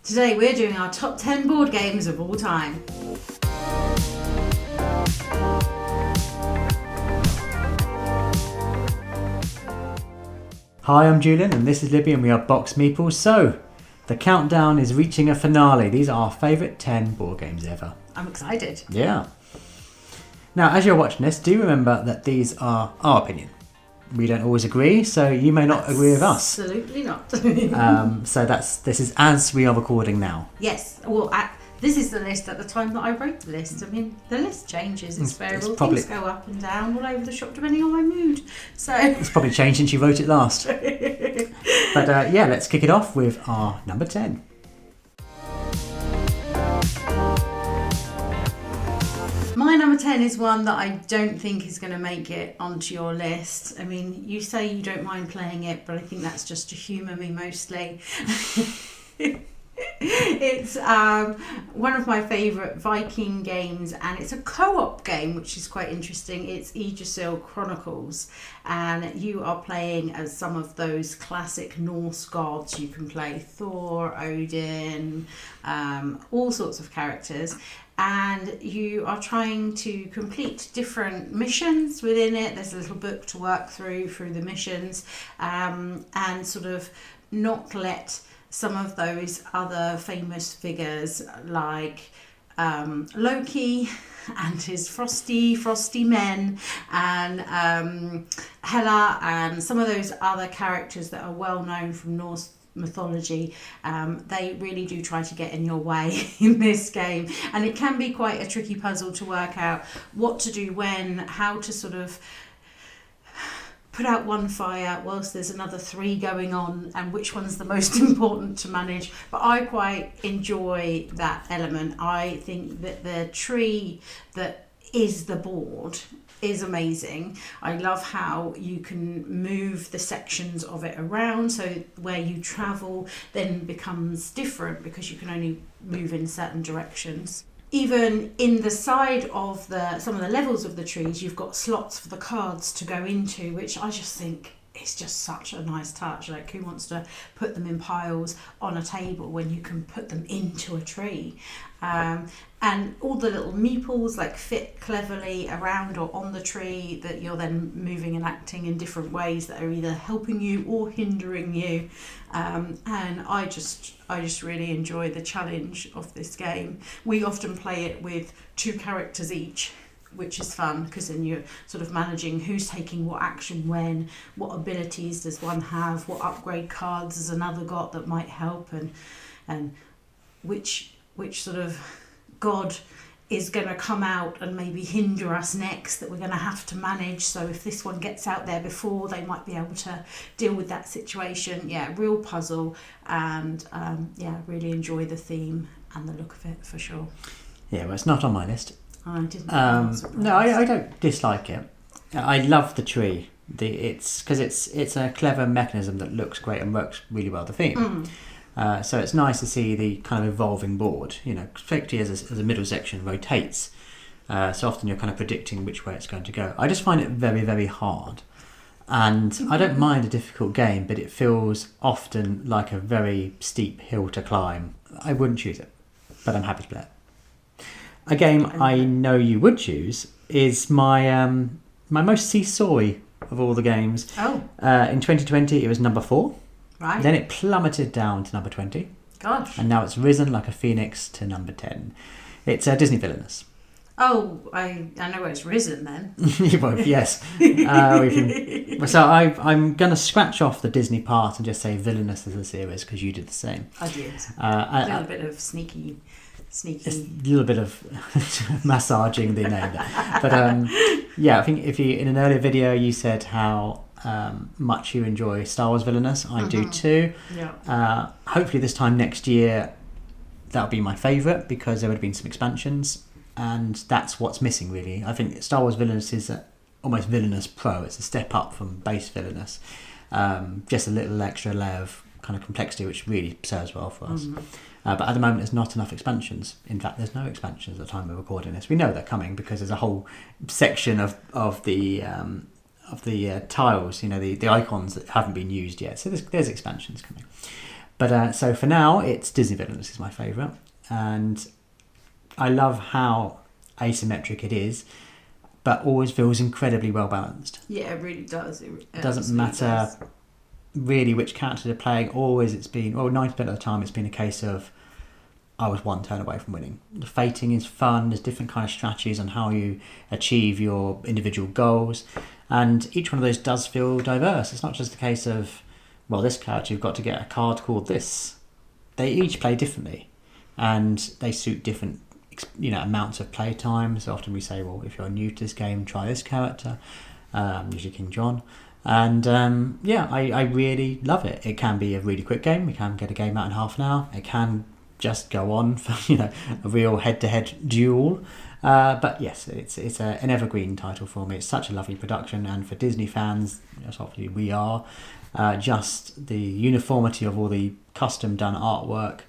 Today we're doing our top 10 board games of all time. Hi, I'm Julian and this is Libby and we are BoxedMeeples. So, the countdown is reaching a finale. These are our favourite 10 board games ever. I'm excited. Yeah. Now, as you're watching this, do remember that these are our opinion. We don't always agree, so you may not agree with us. Absolutely not. So this is as we are recording now. Yes. Well, this is the list at the time that I wrote the list. I mean, the list changes. It's variable. Things go up and down all over the shop depending on my mood. So it's probably changed since you wrote it last. But yeah, let's kick it off with our number 10. My number 10 is one that I don't think is going to make it onto your list. I mean, you say you don't mind playing it, but I think that's just to humour me mostly. It's one of my favourite Viking games, and it's a co-op game, which is quite interesting. It's Yggdrasil Chronicles, and you are playing as some of those classic Norse gods. You can play Thor, Odin, all sorts of characters. And you are trying to complete different missions within it. There's a little book to work through the missions, and sort of not let some of those other famous figures like Loki and his frosty men, and Hela, and some of those other characters that are well known from Norse mythology. They really do try to get in your way in this game, and it can be quite a tricky puzzle to work out what to do when, how to sort of put out one fire whilst there's another 3 going on, and which one's the most important to manage. But I quite enjoy that element. I think that the tree that is the board is amazing. I love how you can move the sections of it around, so where you travel then becomes different because you can only move in certain directions. Even in the side of some of the levels of the trees, you've got slots for the cards to go into, which I just think is just such a nice touch. Like, who wants to put them in piles on a table when you can put them into a tree? And all the little meeples like fit cleverly around or on the tree, that you're then moving and acting in different ways that are either helping you or hindering you. And I just really enjoy the challenge of this game. We often play it with 2 characters each, which is fun because then you're sort of managing who's taking what action when, what abilities does one have, what upgrade cards has another got that might help, and which sort of god is going to come out and maybe hinder us next that we're going to have to manage. So if this one gets out there before, they might be able to deal with that situation. Yeah, real puzzle, and yeah, really enjoy the theme and the look of it for sure. Yeah, well, it's not on my list. I didn't. No, I don't dislike it. I love the tree. It's because it's a clever mechanism that looks great and works really well with the theme. So it's nice to see the kind of evolving board, you know, particularly as a middle section rotates. So often you're kind of predicting which way it's going to go. I just find it very, very hard. And I don't mind a difficult game, but it feels often like a very steep hill to climb. I wouldn't choose it, but I'm happy to play it. A game I know you would choose is my most seesawy of all the games. Oh. In 2020, it was number 4. Right. Then it plummeted down to number 20. Gosh. And now it's risen like a phoenix to number 10. It's Disney Villainous. Oh, I know where it's risen then. Well, yes. So I'm going to scratch off the Disney part and just say Villainous as a series because you did the same. I did. A little bit of sneaky. A little bit of massaging the name there. But yeah, I think if you, in an earlier video, you said how much you enjoy Star Wars Villainous. I do too. Yeah. Hopefully this time next year, that'll be my favourite because there would have been some expansions, and that's what's missing really. I think Star Wars Villainous is almost Villainous Pro. It's a step up from base Villainous. Just a little extra layer of kind of complexity, which really serves well for us. But at the moment, there's not enough expansions. In fact, there's no expansions at the time we're recording this. We know they're coming because there's a whole section of the tiles, you know, the icons that haven't been used yet. So there's expansions coming. But so for now, it's Disney Villainous is my favourite, and I love how asymmetric it is, but always feels incredibly well balanced. Yeah, it really does. It doesn't matter really which character they're playing. Always it's been, 90% of the time it's been a case of I was one turn away from winning. The fating is fun. There's different kind of strategies on how you achieve your individual goals, and each one of those does feel diverse. It's not just a case of, well, this character, you've got to get a card called this. They each play differently, and they suit different amounts of play time. So often we say, well, if you're new to this game, try this character, usually King John. And I really love it. It can be a really quick game. We can get a game out in half an hour. It can just go on for a real head-to-head duel. But yes, it's an evergreen title for me. It's such a lovely production, and for Disney fans, as obviously we are, just the uniformity of all the custom done artwork.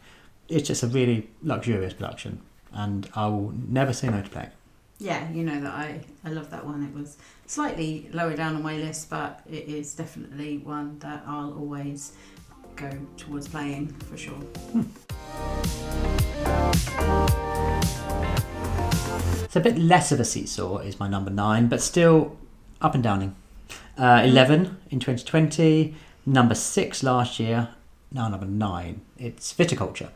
It's just a really luxurious production, and I will never say no to playing it. Yeah, you know that I love that one. It was slightly lower down on my list, but it is definitely one that I'll always go towards playing for sure. It's a bit less of a seesaw is my number 9, but still up and downing. 11 in 2020, number 6 last year, now number 9. It's Viticulture.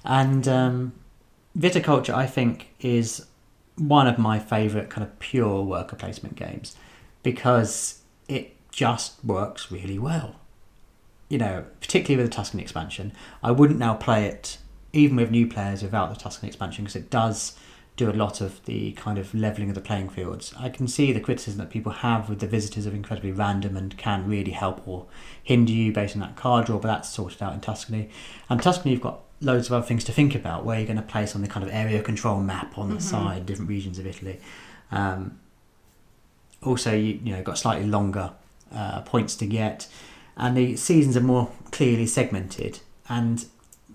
And Viticulture, I think, is one of my favourite kind of pure worker placement games, because it just works really well. Particularly with the Tuscany expansion. I wouldn't now play it, even with new players, without the Tuscany expansion, because it does do a lot of the kind of levelling of the playing fields. I can see the criticism that people have with the visitors of incredibly random and can really help or hinder you based on that card draw, but that's sorted out in Tuscany. And Tuscany, you've got loads of other things to think about, where you're going to place on the kind of area control map on the side, different regions of Italy. Also, you've got slightly longer points to get, and the seasons are more clearly segmented. And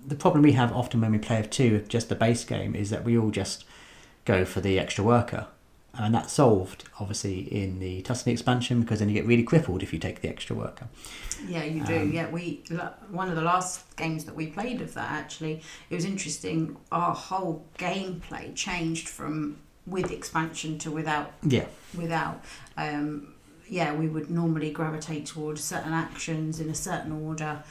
the problem we have often when we play of 2 of just the base game is that we all just go for the extra worker, and that's solved obviously in the Tuscany expansion, because then you get really crippled if you take the extra worker. Yeah, you do. One of the last games that we played of that, actually, it was interesting. Our whole gameplay changed from with expansion to without. We would normally gravitate towards certain actions in a certain order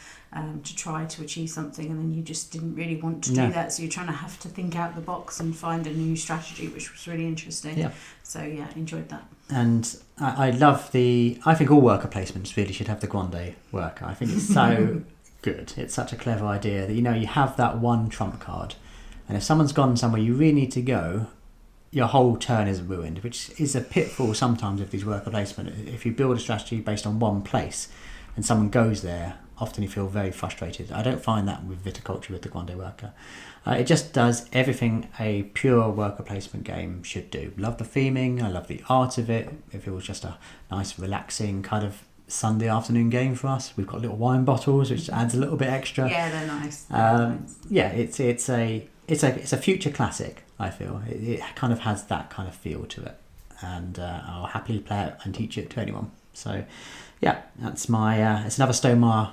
to try to achieve something, and then you just didn't really want to do that, so you're trying to have to think out the box and find a new strategy, which was really interesting. So enjoyed that. And I love I think all worker placements really should have the Grande worker. I think it's so good. It's such a clever idea that you have that one trump card, and if someone's gone somewhere you really need to go, your whole turn is ruined, which is a pitfall sometimes of these worker placement. If you build a strategy based on one place and someone goes there, often you feel very frustrated. I don't find that with Viticulture with the Grande worker. It just does everything a pure worker placement game should do. Love the theming, I love the art of it. It feels just a nice relaxing kind of Sunday afternoon game for us. We've got little wine bottles, which adds a little bit extra. Yeah, they're nice. It's a future classic, I feel. It kind of has that kind of feel to it, and I'll happily play it and teach it to anyone. So that's my it's another Stonemaier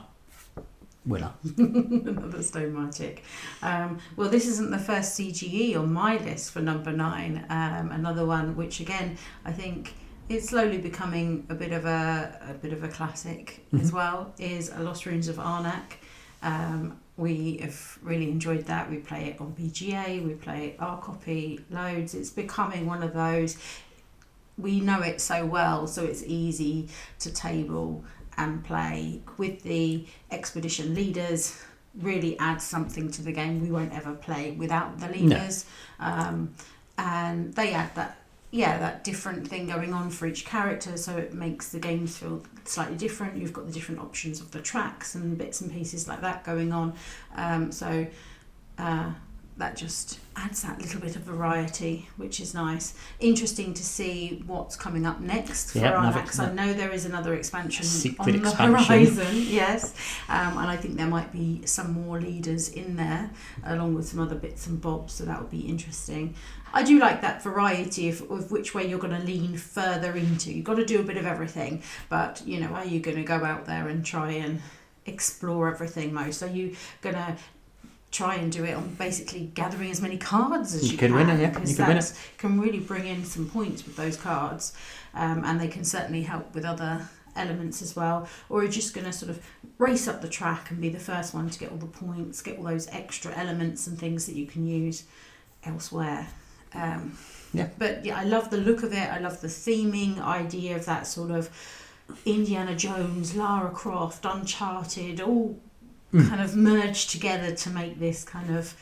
winner. Another Stonemaier tick. Well, this isn't the first CGE on my list for number 9. Another one which, again, I think it's slowly becoming a bit of a classic as well, is A Lost Ruins of Arnak. We have really enjoyed that. We play it on BGA, we play it our copy loads. It's becoming one of those, we know it so well, so it's easy to table and play with the expedition leaders. Really adds something to the game. We won't ever play without the leaders. No. And they add that different thing going on for each character, so it makes the games feel slightly different. You've got the different options of the tracks and bits and pieces like that going on. That just adds that little bit of variety, which is nice. Interesting to see what's coming up next for Arnak, because I know there is another expansion on the horizon. Yes, and I think there might be some more leaders in there, along with some other bits and bobs, so that would be interesting. I do like that variety of which way you're going to lean further into. You've got to do a bit of everything, but are you going to go out there and try and explore everything most? Are you going to try and do it on basically gathering as many cards as you can? Win it, yeah. Because that can really bring in some points with those cards, and they can certainly help with other elements as well. Or are you just going to sort of race up the track and be the first one to get all the points, get all those extra elements and things that you can use elsewhere? But yeah, I love the look of it. I love the theming idea of that sort of Indiana Jones, Lara Croft, Uncharted, all kind of merged together to make this kind of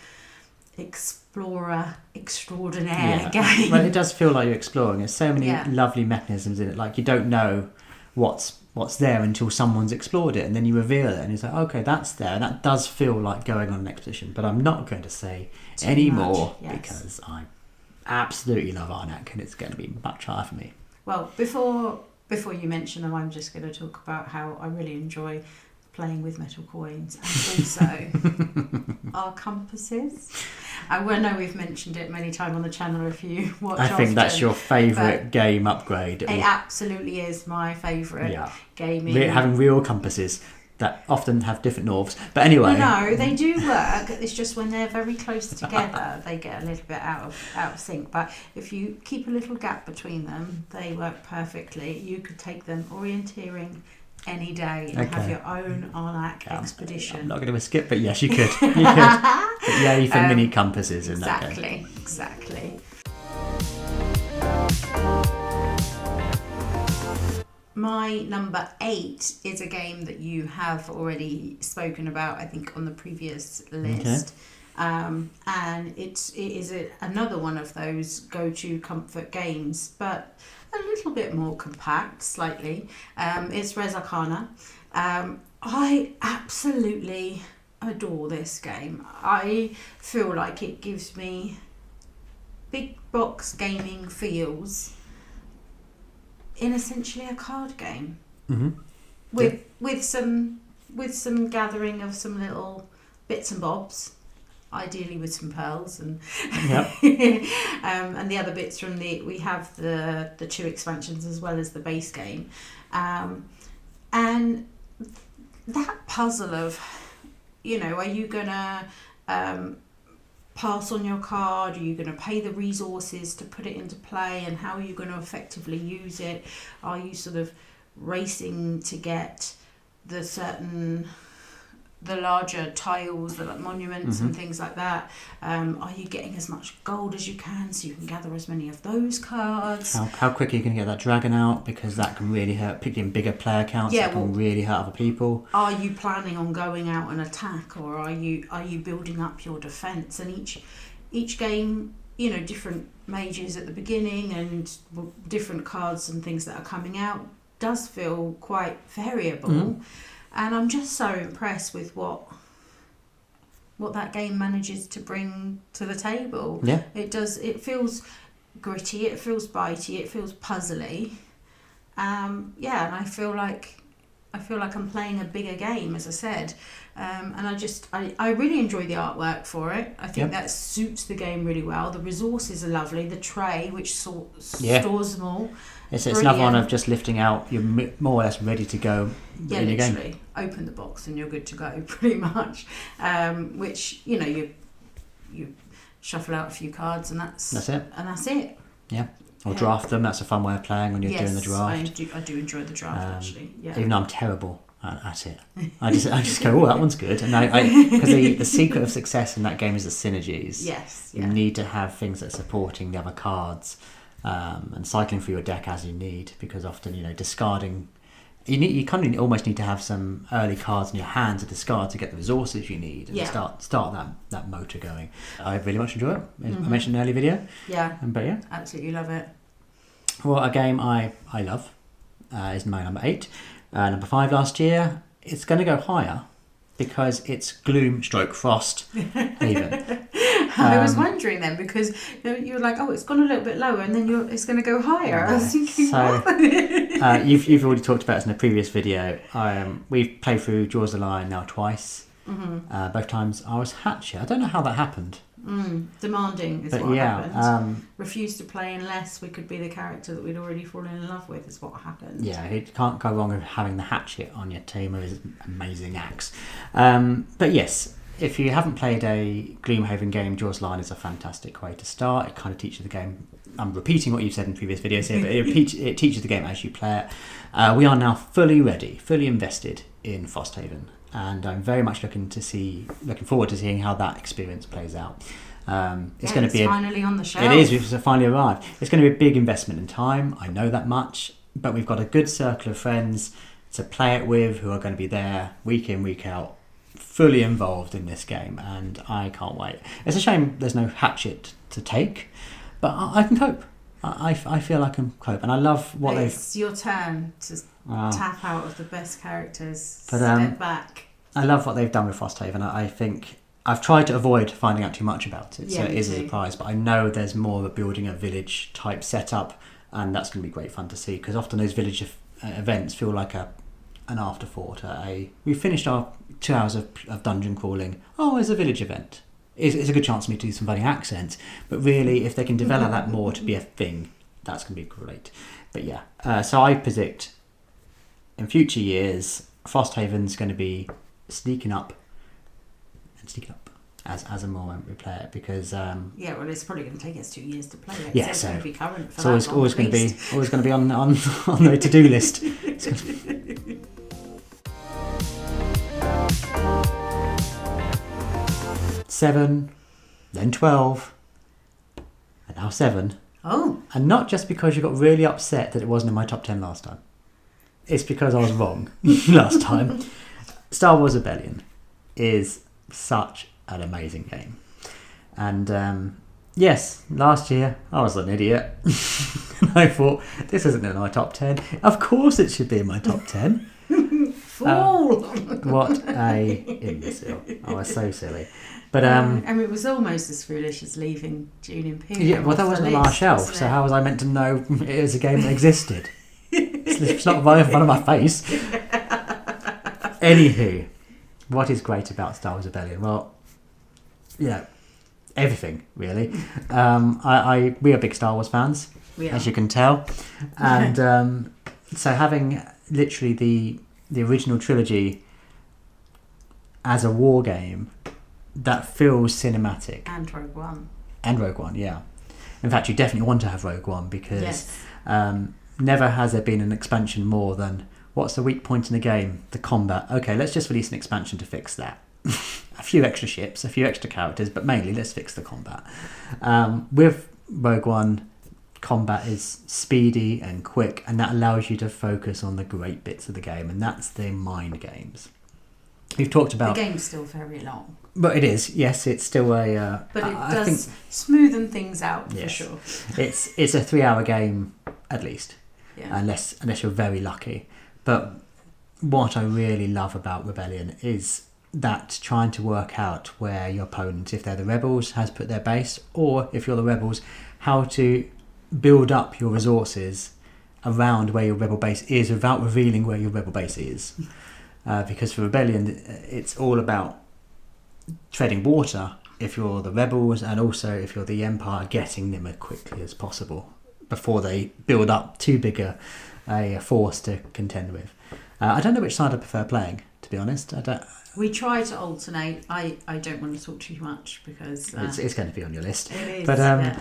explorer extraordinaire game. Well, it does feel like you're exploring. There's so many lovely mechanisms in it. Like, you don't know what's there until someone's explored it, and then you reveal it, and it's like, okay, that's there. And that does feel like going on an expedition. But I'm not going to say any more because I absolutely love Arnak, and it's going to be much higher for me. Well, before you mention them, I'm just going to talk about how I really enjoy playing with metal coins, and also our compasses. I know we've mentioned it many times on the channel if you watch. I think that's your favourite game upgrade. It absolutely is my favourite game. Having real compasses that often have different norths. But anyway. No, they do work. It's just when they're very close together, they get a little bit out of sync. But if you keep a little gap between them, they work perfectly. You could take them orienteering any day and have your own Arnak expedition. I'm not going to skip, but yes, you could. You could. But yay for mini compasses in that game. Exactly. My number 8 is a game that you have already spoken about, I think, on the previous list. And it is another one of those go-to comfort games, but a little bit more compact, slightly. It's Arcana. I absolutely adore this game. I feel like it gives me big box gaming feels in essentially a card game, with some gathering of some little bits and bobs, ideally with some pearls and and the other bits from we have the 2 expansions as well as the base game, and that puzzle of, are you gonna pass on your card? Are you going to pay the resources to put it into play, and how are you going to effectively use it? Are you sort of racing to get the larger tiles, the monuments and things like that? Are you getting as much gold as you can so you can gather as many of those cards? How quickly are you going to get that dragon out? Because that can really hurt, particularly in bigger player counts. That can really hurt other people. Are you planning on going out and attack, or are you building up your defence? And each game, different mages at the beginning and different cards and things that are coming out does feel quite variable. And I'm just so impressed with what that game manages to bring to the table. Yeah. It does. It feels gritty. It feels bitey. It feels puzzly. And I feel like I'm playing a bigger game, as I said. And I really enjoy the artwork for it. I think that suits the game really well. The resources are lovely. The tray, which stores them all. It's another one of just lifting out. You're more or less ready to go in your game. Literally. Open the box and you're good to go, pretty much. Which, you shuffle out a few cards and that's it. And that's it. Yeah. Or draft them. That's a fun way of playing when you're doing the draft. I do enjoy the draft, actually. Yeah. Even though I'm terrible at it. I just go, that one's good. And because the secret of success in that game is the synergies. Yes. You need to have things that are supporting the other cards. And cycling through your deck as you need, because often discarding, you kind of almost need to have some early cards in your hand to discard to get the resources you need and start that motor going. I really much enjoy it. I mentioned in an early video. But absolutely love it. Well, a game I love is my number 8. Number 5 last year. It's going to go higher because it's Frosthaven. I was wondering then, because you were like, it's gone a little bit lower, and then it's going to go higher. I was thinking, you've already talked about this in a previous video. We've played through Jaws of the Lion now twice. Both times I was hatchet. I don't know how that happened. Demanding is But what yeah, happened. Refused to play unless we could be the character that we'd already fallen in love with is what happened. Yeah, you can't go wrong with having the hatchet on your team with his amazing axe. But yes, if you haven't played a Gloomhaven game, Jaws Line is a fantastic way to start. It kind of teaches the game. I'm repeating what you've said in previous videos here, but it teaches the game as you play it. We are now fully ready, fully invested in Frosthaven, and I'm very much looking forward to seeing how that experience plays out. It's going to be finally on the shelf. It is. It's finally arrived. It's going to be a big investment in time. I know that much, but we've got a good circle of friends to play it with who are going to be there week in, week out, fully involved in this game, and I can't wait. It's a shame there's no hatchet to take, but I can cope. I feel I can cope, and I love what It's your turn to tap out of the best characters. But, step back. I love what they've done with Frosthaven. I think I've tried to avoid finding out too much about it, so it is a surprise. But I know there's more of a building a village type setup, and that's going to be great fun to see, because often those village events feel like an afterthought. We finished our 2 hours of dungeon crawling. Oh, it's a village event. It's a good chance for me to do some funny accents. But really, if they can develop that more to be a thing, that's going to be great. But yeah, so I predict in future years, Frosthaven's going to be sneaking up as and more when we play it, because well, it's probably going to take us 2 years to play it. Yeah, so it's going to be current for it's always going to be on the to-do list. 7, then 12, and now 7. Oh. And not just because you got really upset that it wasn't in my top 10 last time. It's because I was wrong last time. Star Wars Rebellion is such an amazing game. And yes, last year I was an idiot. And I thought, this isn't in my top 10. Of course it should be in my top 10. Fool! What a imbecile. I was so silly. But it was almost as foolish as leaving Dune Imperium. Yeah, well, that wasn't on our shelf, so how was I meant to know it was a game that existed? It's not right in front of my face. Anywho, what is great about Star Wars Rebellion? Well, everything really. We are big Star Wars fans, as you can tell, and so having literally the original trilogy as a war game that feels cinematic. And Rogue One. And Rogue One, yeah. In fact, you definitely want to have Rogue One, because never has there been an expansion more than, what's the weak point in the game? The combat. Okay, let's just release an expansion to fix that. A few extra ships, a few extra characters, but mainly let's fix the combat. With Rogue One, combat is speedy and quick, and that allows you to focus on the great bits of the game, and that's the mind games. We've talked about... The game's still very long. But it is, yes, it's still a... but it does smoothen things out, for sure. It's a 3-hour game, at least, unless you're very lucky. But what I really love about Rebellion is that trying to work out where your opponent, if they're the rebels, has put their base, or if you're the rebels, how to build up your resources around where your rebel base is without revealing where your rebel base is. Because for Rebellion, it's all about treading water if you're the rebels, and also if you're the Empire, getting them as quickly as possible before they build up too big a force to contend with. I don't know which side I prefer playing, to be honest. We try to alternate. I don't want to talk too much because... it's going to be on your list. It is, but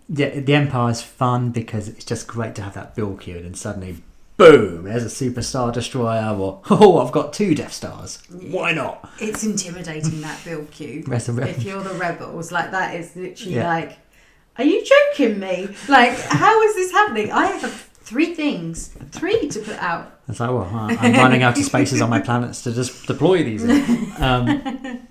the Empire is fun because it's just great to have that build queue, and then suddenly, boom, there's a Superstar Destroyer, or, I've got 2 Death Stars. Why not? It's intimidating, that build queue. If you're the rebels, like, that is literally like, are you joking me? Like, how is this happening? I have 3 things, 3 to put out. It's like, well, I'm running out of spaces on my planets to just deploy these in.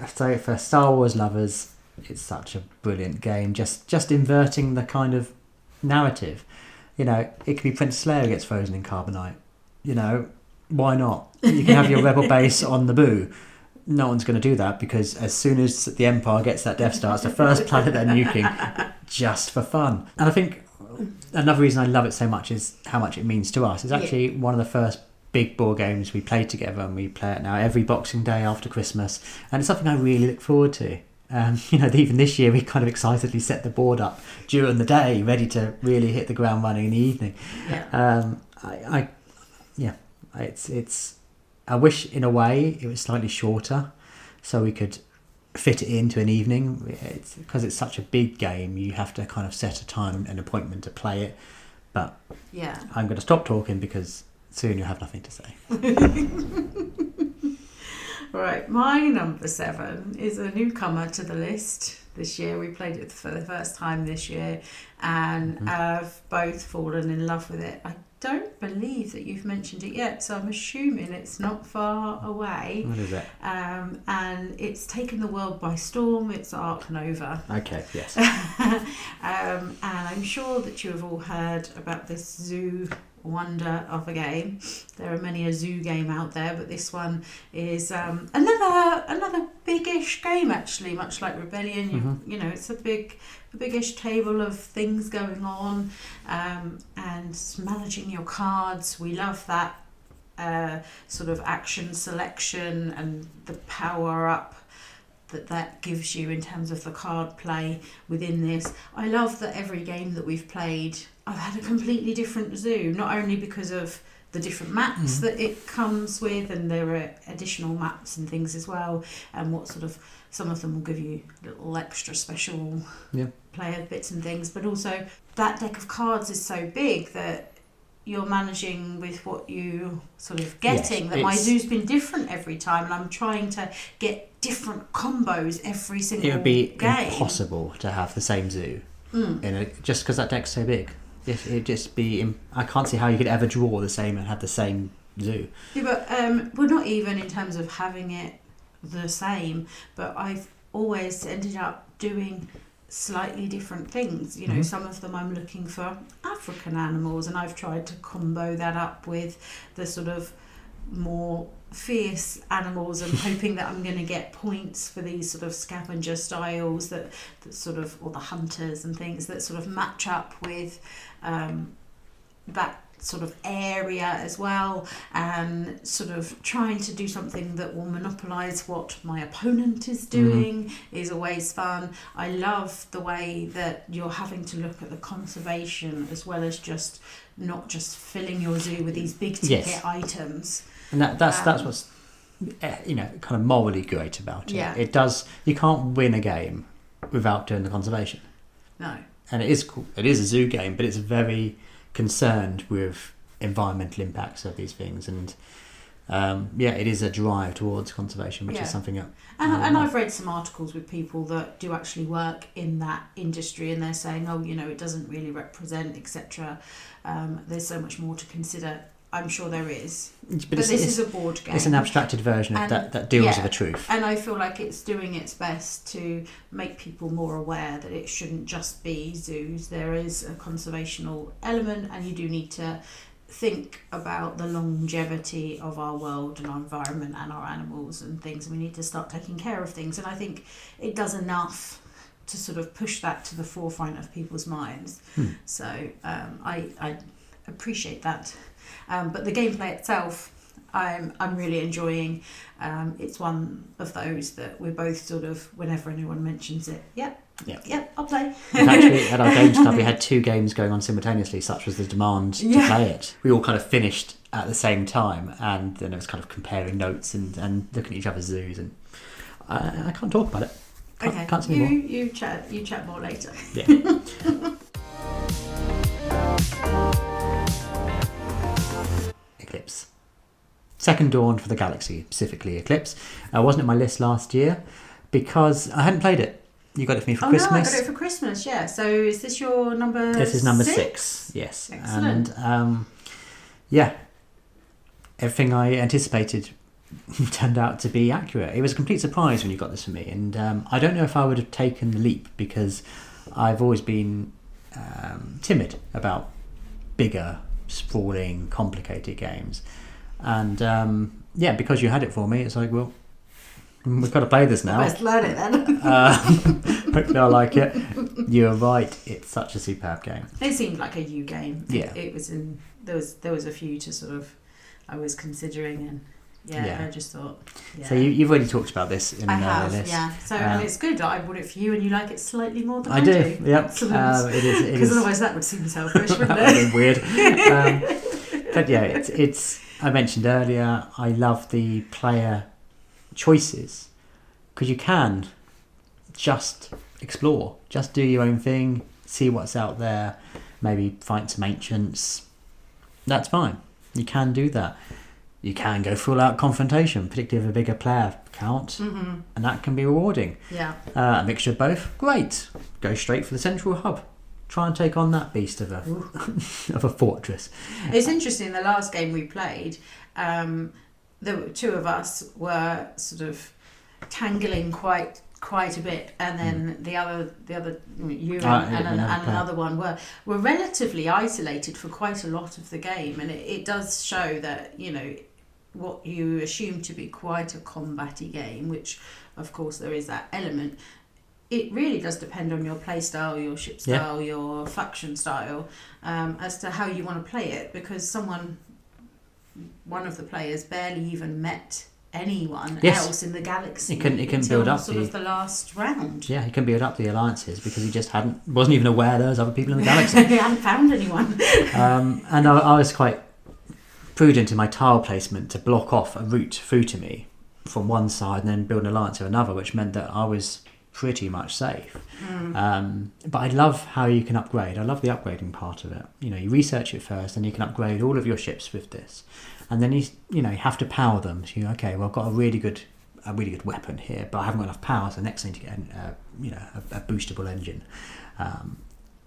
So for Star Wars lovers, it's such a brilliant game. Just inverting the kind of narrative. It could be Princess Leia gets frozen in carbonite. Why not? You can have your rebel base on Naboo. No one's going to do that, because as soon as the Empire gets that Death Star, it's the first planet they're nuking, just for fun. And I think another reason I love it so much is how much it means to us. It's actually one of the first big board games we play together, and we play it now every Boxing Day after Christmas, and it's something I really look forward to. Even this year we kind of excitedly set the board up during the day, ready to really hit the ground running in the evening. It's I wish in a way it was slightly shorter, so we could fit it into an evening. Because it's such a big game, you have to kind of set a time and appointment to play it. But I'm going to stop talking because soon you'll have nothing to say. Right, my number 7 is a newcomer to the list this year. We played it for the first time this year, and have both fallen in love with it. I don't believe that you've mentioned it yet, so I'm assuming it's not far away. What is it? And it's taken the world by storm. It's Ark Nova. Okay, yes. And I'm sure that you have all heard about this zoo wonder of a game. There are many a zoo game out there, but this one is another biggish game, actually, much like Rebellion. You know, it's a biggish table of things going on, and managing your cards. We love that sort of action selection and the power up that gives you in terms of the card play within this. I love that every game that we've played, I've had a completely different zoo, not only because of the different maps that it comes with, and there are additional maps and things as well, and what sort of, some of them will give you little extra special player bits and things, but also that deck of cards is so big that you're managing with what you sort of getting. My zoo's been different every time, and I'm trying to get different combos every single game. It would be impossible to have the same zoo just because that deck's so big. It'd just be. I can't see how you could ever draw the same and have the same zoo. Yeah, but well, not even in terms of having it the same, but I've always ended up doing slightly different things. You know, some of them I'm looking for African animals, and I've tried to combo that up with the sort of more fierce animals, and hoping that I'm going to get points for these sort of scavenger styles that sort of, or the hunters and things that sort of match up with that sort of area as well, and sort of trying to do something that will monopolise what my opponent is doing is always fun. I love the way that you're having to look at the conservation as well as just not just filling your zoo with these big ticket items. And that's what's kind of morally great about it. Yeah. It does. You can't win a game without doing the conservation. No. And it is cool. It is a zoo game, but it's very concerned with environmental impacts of these things, and it is a drive towards conservation, which is something that and I've read some articles with people that do actually work in that industry, and they're saying, it doesn't really represent, etc. There's so much more to consider. I'm sure there is, but this is a board game. It's an abstracted version of that deals with the truth. And I feel like it's doing its best to make people more aware that it shouldn't just be zoos. There is a conservational element, and you do need to think about the longevity of our world and our environment and our animals and things. And we need to start taking care of things. And I think it does enough to sort of push that to the forefront of people's minds. So I appreciate that. But the gameplay itself, I'm really enjoying. It's one of those that we're both sort of, whenever anyone mentions it, I'll play. Actually, at our games club, we had 2 games going on simultaneously, such was the demand to play it. We all kind of finished at the same time, and then it was kind of comparing notes and looking at each other's zoos, and I can't talk about it. Can't say more. You chat more later. Yeah. Eclipse. Second dawn for the galaxy, specifically Eclipse. Wasn't in my list last year because I hadn't played it. You got it for me for Christmas. No, I got it for Christmas, yeah. So is this your number 6? This is number 6, yes. Excellent. And everything I anticipated turned out to be accurate. It was a complete surprise when you got this for me, and I don't know if I would have taken the leap because I've always been timid about bigger, sprawling, complicated games, and because you had it for me, it's like, well, we've got to play this now. Let's learn it then. Hopefully I like it. You're right, it's such a superb game. It seemed like a U game. Yeah. It was in there was a few to sort of considering, and I just thought. Yeah. So you've already talked about this in I the list. Yeah. So and it's good. I bought it for you, and you like it slightly more than I do. do. Yep. Excellent. It is. Because otherwise, that would seem selfish, wouldn't That it? would be weird. But yeah, it's. I mentioned earlier, I love the player choices because you can just explore, just do your own thing, see what's out there, maybe fight some ancients. That's fine. You can do that. You can go full out confrontation, particularly with a bigger player count, and that can be rewarding. Yeah. A mixture of both, great. Go straight for the central hub. Try and take on that beast of a of a fortress. It's interesting. The last game we played, the two of us were sort of tangling quite a bit, and then the other you and another one were relatively isolated for quite a lot of the game, and it does show that what you assume to be quite a combat-y game, which of course there is that element. It really does depend on your play style, your ship style, your faction style, as to how you want to play it. Because one of the players barely even met anyone else in the galaxy. He can build up the last round. Yeah, he can build up the alliances because he just wasn't even aware there was other people in the galaxy. He hadn't found anyone. And I was quite prudent in my tile placement to block off a route through to me from one side and then build an alliance to another, which meant that I was pretty much safe. But I love how you can upgrade. I love the upgrading part of it. You research it first and you can upgrade all of your ships with this, and then you have to power them. So I've got a really good weapon here, but I haven't got enough power, so next thing to get a boostable engine.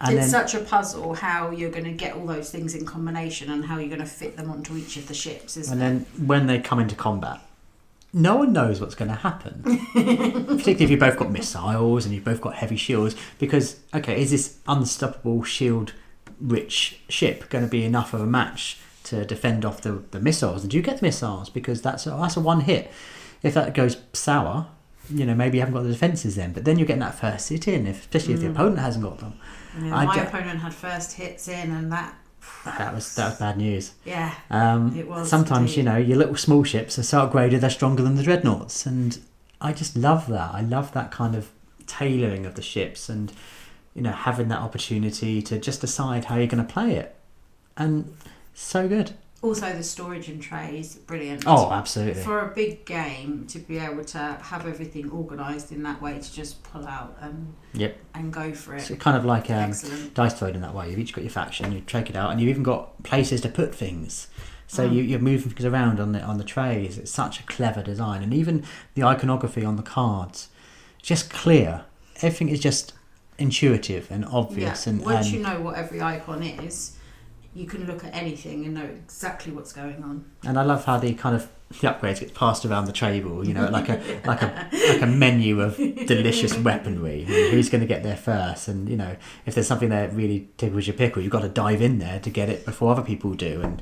It's such a puzzle how you're going to get all those things in combination and how you're going to fit them onto each of the ships, isn't it? And then when they come into combat, no one knows what's going to happen. Particularly if you've both got missiles and you've both got heavy shields. Because, is this unstoppable shield-rich ship going to be enough of a match to defend off the missiles? And do you get the missiles? Because that's a one hit. If that goes sour, maybe you haven't got the defences then. But then you're getting that first hit in, especially if the opponent hasn't got them. Yeah, my opponent had first hits in, and that was bad news. Yeah, it was. Sometimes, your little small ships are so upgraded they're stronger than the dreadnoughts, and I just love that. I love that kind of tailoring of the ships, and having that opportunity to just decide how you're going to play it, and so good. Also, the storage and trays, brilliant. Oh, absolutely. For a big game, to be able to have everything organised in that way, to just pull out and go for it. So kind of like dice throwing in that way. You've each got your faction, you take it out, and you've even got places to put things. So you're moving things around on the trays. It's such a clever design, and even the iconography on the cards, just clear. Everything is just intuitive and obvious. Yeah. And once you know what every icon is, you can look at anything and know exactly what's going on. And I love how the upgrades get passed around the table. Like a menu of delicious weaponry. Who's going to get there first? And if there's something that really tickles your pickle, you've got to dive in there to get it before other people do. And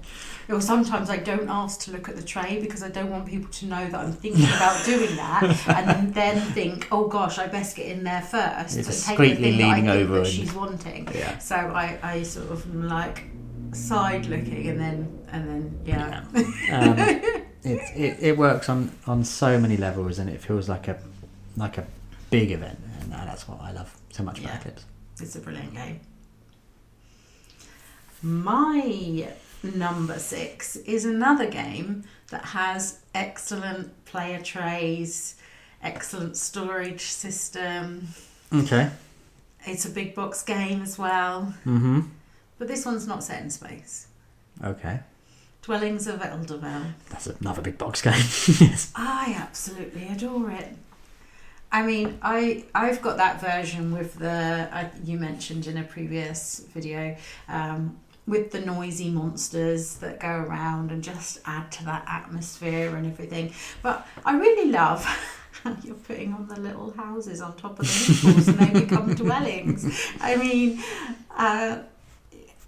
sometimes I don't ask to look at the tray because I don't want people to know that I'm thinking about doing that, and then think, oh gosh, I best get in there first. It's and take the thing leaning that I over think that she's wanting. Yeah. So I sort of like side looking and then it works on so many levels, and it feels like a big event, and that's what I love so much about Eclipse. It's a brilliant game. My number 6 is another game that has excellent player trays, excellent storage system. Okay. It's a big box game as well. Mm-hmm. But this one's not set in space. Okay. Dwellings of Eldervale. That's another big box game. Yes. I absolutely adore it. I mean, I've got that version with you mentioned in a previous video, with the noisy monsters that go around and just add to that atmosphere and everything. But I really love how you're putting on the little houses on top of the Meeples and they become dwellings. I mean,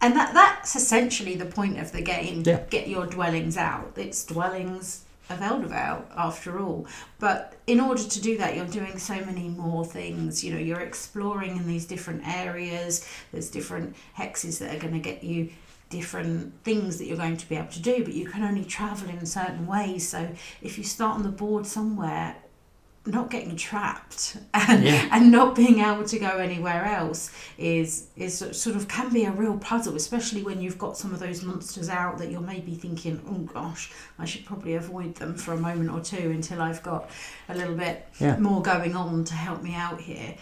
and that's essentially the point of the game. Yeah. Get your dwellings out. It's dwellings of Eldervale after all. But in order to do that, you're doing so many more things. You're exploring in these different areas. There's different hexes that are going to get you different things that you're going to be able to do, but you can only travel in certain ways. So if you start on the board somewhere, not getting trapped and not being able to go anywhere else is sort of can be a real puzzle, especially when you've got some of those monsters out that you're maybe thinking, oh gosh, I should probably avoid them for a moment or two until I've got a little bit more going on to help me out here.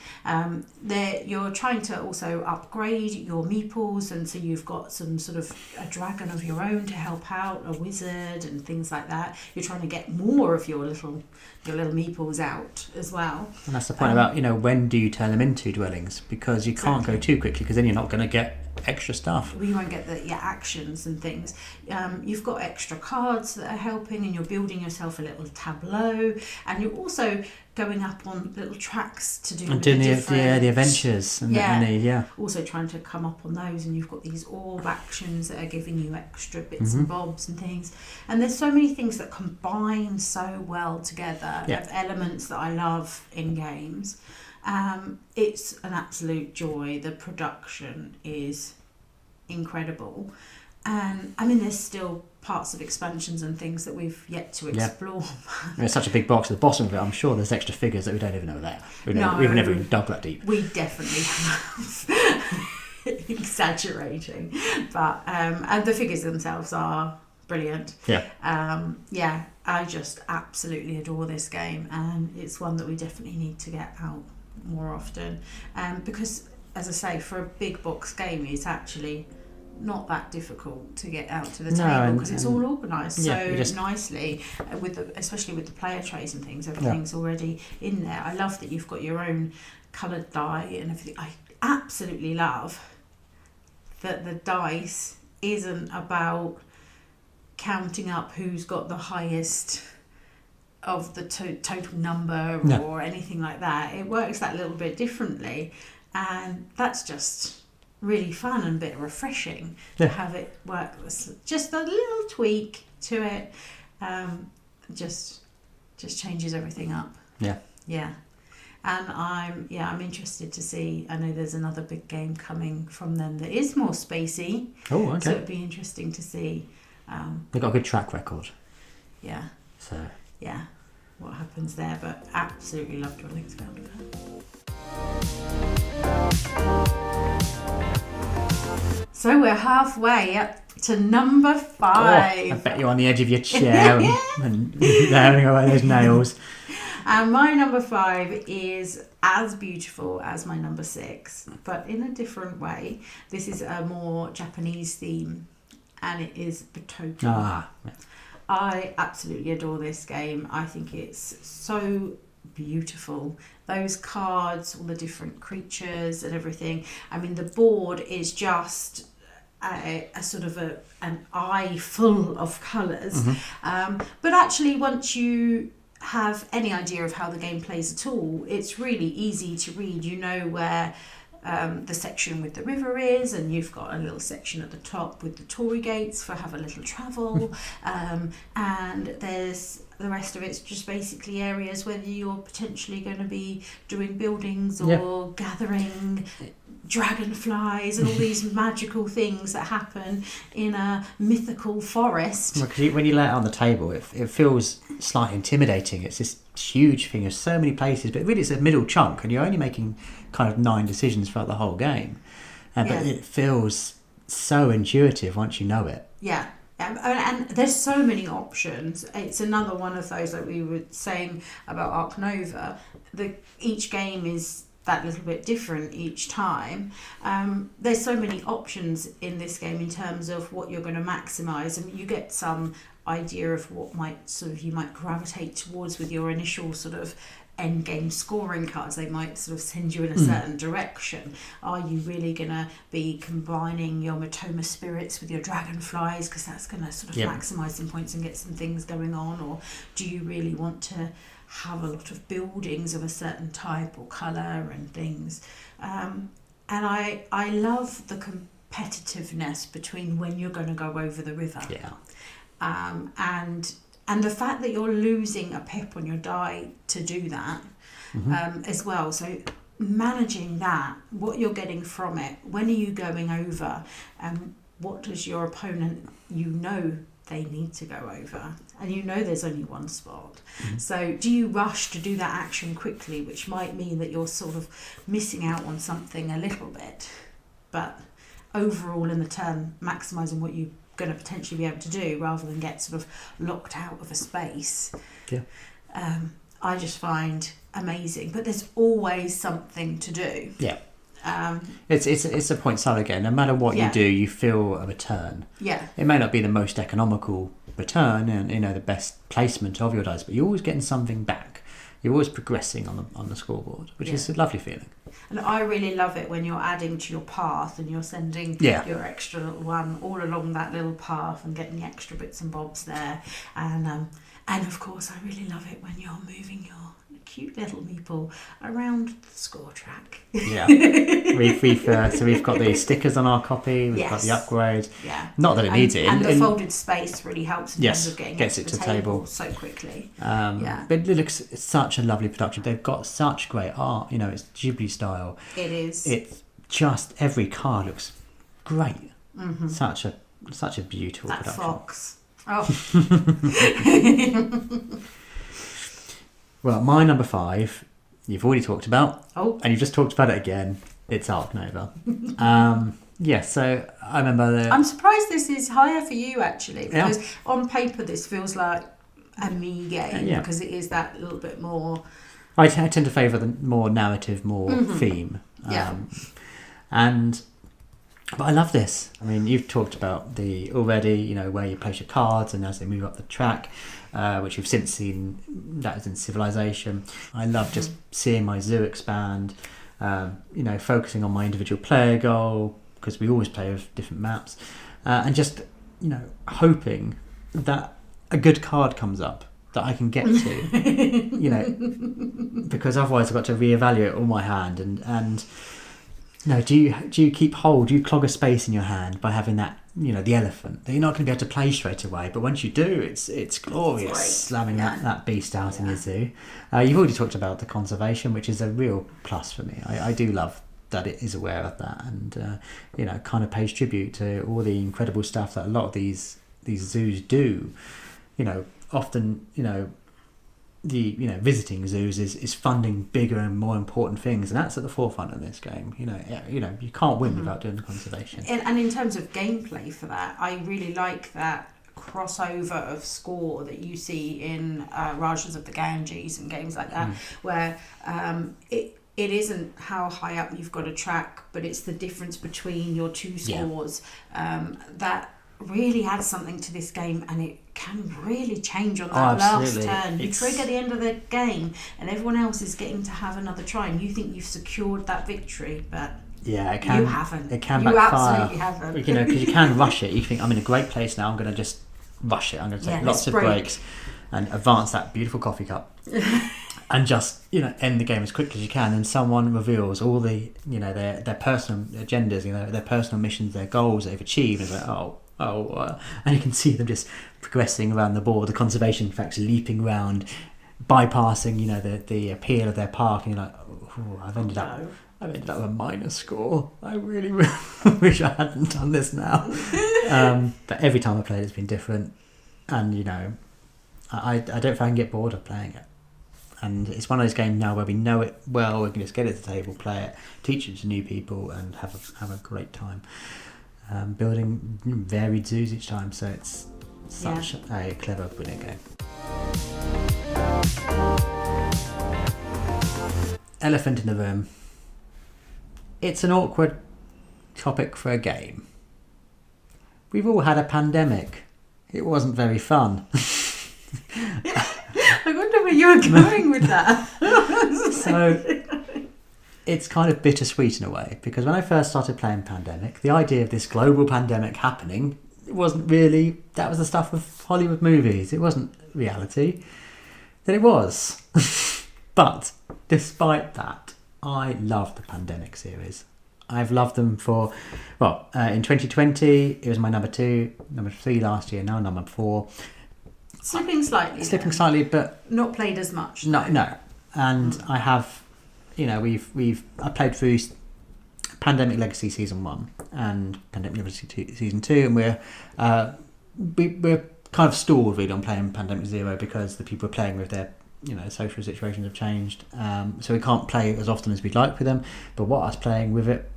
You're trying to also upgrade your Meeples, and so you've got some sort of a dragon of your own to help out, a wizard and things like that. You're trying to get more of your little Meeples out as well. And that's the point about, when do you turn them into dwellings? Because you can't go too quickly, because then you're not going to get extra stuff. Well, you won't get the actions and things. You've got extra cards that are helping, and you're building yourself a little tableau, and you're also going up on little tracks to do the adventures and also trying to come up on those, and you've got these orb actions that are giving you extra bits and bobs and things, and there's so many things that combine so well together of elements that I love in games. It's an absolute joy. The production is incredible, and I mean there's still parts of expansions and things that we've yet to explore. It's such a big box at the bottom of it. I'm sure there's extra figures that we don't even know there. We've never even dug that deep. We definitely have. Exaggerating, but and the figures themselves are brilliant. I just absolutely adore this game, and it's one that we definitely need to get out more often, because as I say, for a big box game it's actually not that difficult to get out to the table, because it's all organised nicely, especially with the player trays and things. Everything's already in there. I love that you've got your own coloured die and everything. I absolutely love that the dice isn't about counting up who's got the highest of the total number or anything like that. It works that little bit differently, and that's just really fun and a bit refreshing to have it work. Just a little tweak to it, just changes everything up. And I'm interested to see. I know there's another big game coming from them that is more spacey. Oh, okay. So it'd be interesting to see. They've got a good track record. Yeah. So. Yeah, what happens there? But absolutely loved your links about it. So we're halfway up to number 5. I bet you're on the edge of your chair and tearing away those nails. And my number 5 is as beautiful as my number 6, but in a different way. This is a more Japanese theme, and it is Bitoku. I absolutely adore this game. I think it's so beautiful. Those cards, all the different creatures and everything. I mean, the board is just a sort of an eye full of colours. But actually, once you have any idea of how the game plays at all, it's really easy to read. You know where the section with the river is, and you've got a little section at the top with the Tory gates for have a little travel, and there's the rest of it's just basically areas where you're potentially going to be doing buildings or gathering dragonflies and all these magical things that happen in a mythical forest. Well, 'cause when you lay it on the table, it feels slightly intimidating. It's this huge thing. There's so many places, but really it's a middle chunk, and you're only making kind of 9 decisions throughout the whole game. But it feels so intuitive once you know it. Yeah. And there's so many options. It's another one of those, like we were saying about Ark Nova. Each game is that little bit different each time. There's so many options in this game in terms of what you're going to maximise, and you get some idea of what you might gravitate towards with your initial sort of end game scoring cards. They might sort of send you in a certain direction. Are you really going to be combining your Matoma spirits with your dragonflies, because that's going to sort of maximise some points and get some things going on? Or do you really want to have a lot of buildings of a certain type or colour and things? And I love the competitiveness between when you're going to go over the river. And the fact that you're losing a pip on your die to do that as well. So managing that, what you're getting from it, when are you going over, what does your opponent, they need to go over, and there's only one spot. So do you rush to do that action quickly, which might mean that you're sort of missing out on something a little bit, but overall in the turn maximising what you're going to potentially be able to do rather than get sort of locked out of a space. I just find amazing, but there's always something to do. It's a point salad game. No matter what you do, you feel a return. It may not be the most economical return and the best placement of your dice, but you're always getting something back. You're always progressing on the scoreboard, which is a lovely feeling. And I really love it when you're adding to your path and you're sending your extra little one all along that little path and getting the extra bits and bobs there. And of course, I really love it when you're moving your cute little meeple around the score track. We've got the stickers on our copy. We've got the upgrade. Not that it needs it. And the folded space really helps in terms of getting it to the table so quickly. But it looks such a lovely production. They've got such great art. It's Ghibli style. It is. It's just every card looks great. Such a beautiful production. Fox. Oh. Well, my number 5, you've already talked about. Oh. And you've just talked about it again. It's Ark Nova. So I remember I'm surprised this is higher for you, actually, because on paper this feels like a me game, because it is that little bit more... I tend to favour the more narrative, more theme. But I love this. I mean, you've talked about already, where you place your cards and as they move up the track, which you've since seen, that is in Civilization. I love just seeing my zoo expand, focusing on my individual player goal, because we always play with different maps, and just, hoping that a good card comes up that I can get to, because otherwise I've got to reevaluate all my hand and do you keep hold? Do you clog a space in your hand by having that, the elephant that you're not going to be able to play straight away? But once you do, it's glorious, slamming that beast out in your zoo. You've already talked about the conservation, which is a real plus for me. I do love that it is aware of that and kind of pays tribute to all the incredible stuff that a lot of these zoos do. Often the visiting zoos is funding bigger and more important things, and that's at the forefront of this game. You can't win without doing the conservation. And in terms of gameplay for that, I really like that crossover of score that you see in Rajas of the Ganges and games like that, where it isn't how high up you've got to track, but it's the difference between your two scores that really adds something to this game, and it can really change on that last turn. You trigger the end of the game and everyone else is getting to have another try and you think you've secured that victory, but it can, you haven't. It can you backfire. Absolutely haven't. Because you can rush it. You think, I'm in a great place now, I'm going to just rush it. I'm going to take lots of breaks and advance that beautiful coffee cup and just end the game as quickly as you can. And someone reveals all the their personal agendas, their personal missions, their goals they've achieved. And it's like, and you can see them just progressing around the board, the conservation facts leaping around, bypassing the appeal of their park, and you're like, I've ended up with a minus score. I really wish I hadn't done this now. But every time I played, it's been different, and I don't think I can get bored of playing it. And it's one of those games now where we know it well. We can just get it to the table, play it, teach it to new people, and have a great time. Building varied zoos each time, so it's such a clever, brilliant game. Elephant in the room. It's an awkward topic for a game. We've all had a pandemic. It wasn't very fun. I wonder where you were going with that. So it's kind of bittersweet in a way, because when I first started playing Pandemic, the idea of this global pandemic happening wasn't really, that was the stuff of Hollywood movies. It wasn't reality. Then it was. But despite that, I love the Pandemic series. I've loved them for, in 2020, it was my number 2, number 3 last year, now number 4. Slipping slightly, but not played as much. No. And I have, I played through Pandemic Legacy Season 1 and Pandemic Legacy Season 2, and we're kind of stalled really on playing Pandemic Zero because the people we're playing with, their social situations have changed, so we can't play as often as we'd like with them. But what I was playing with it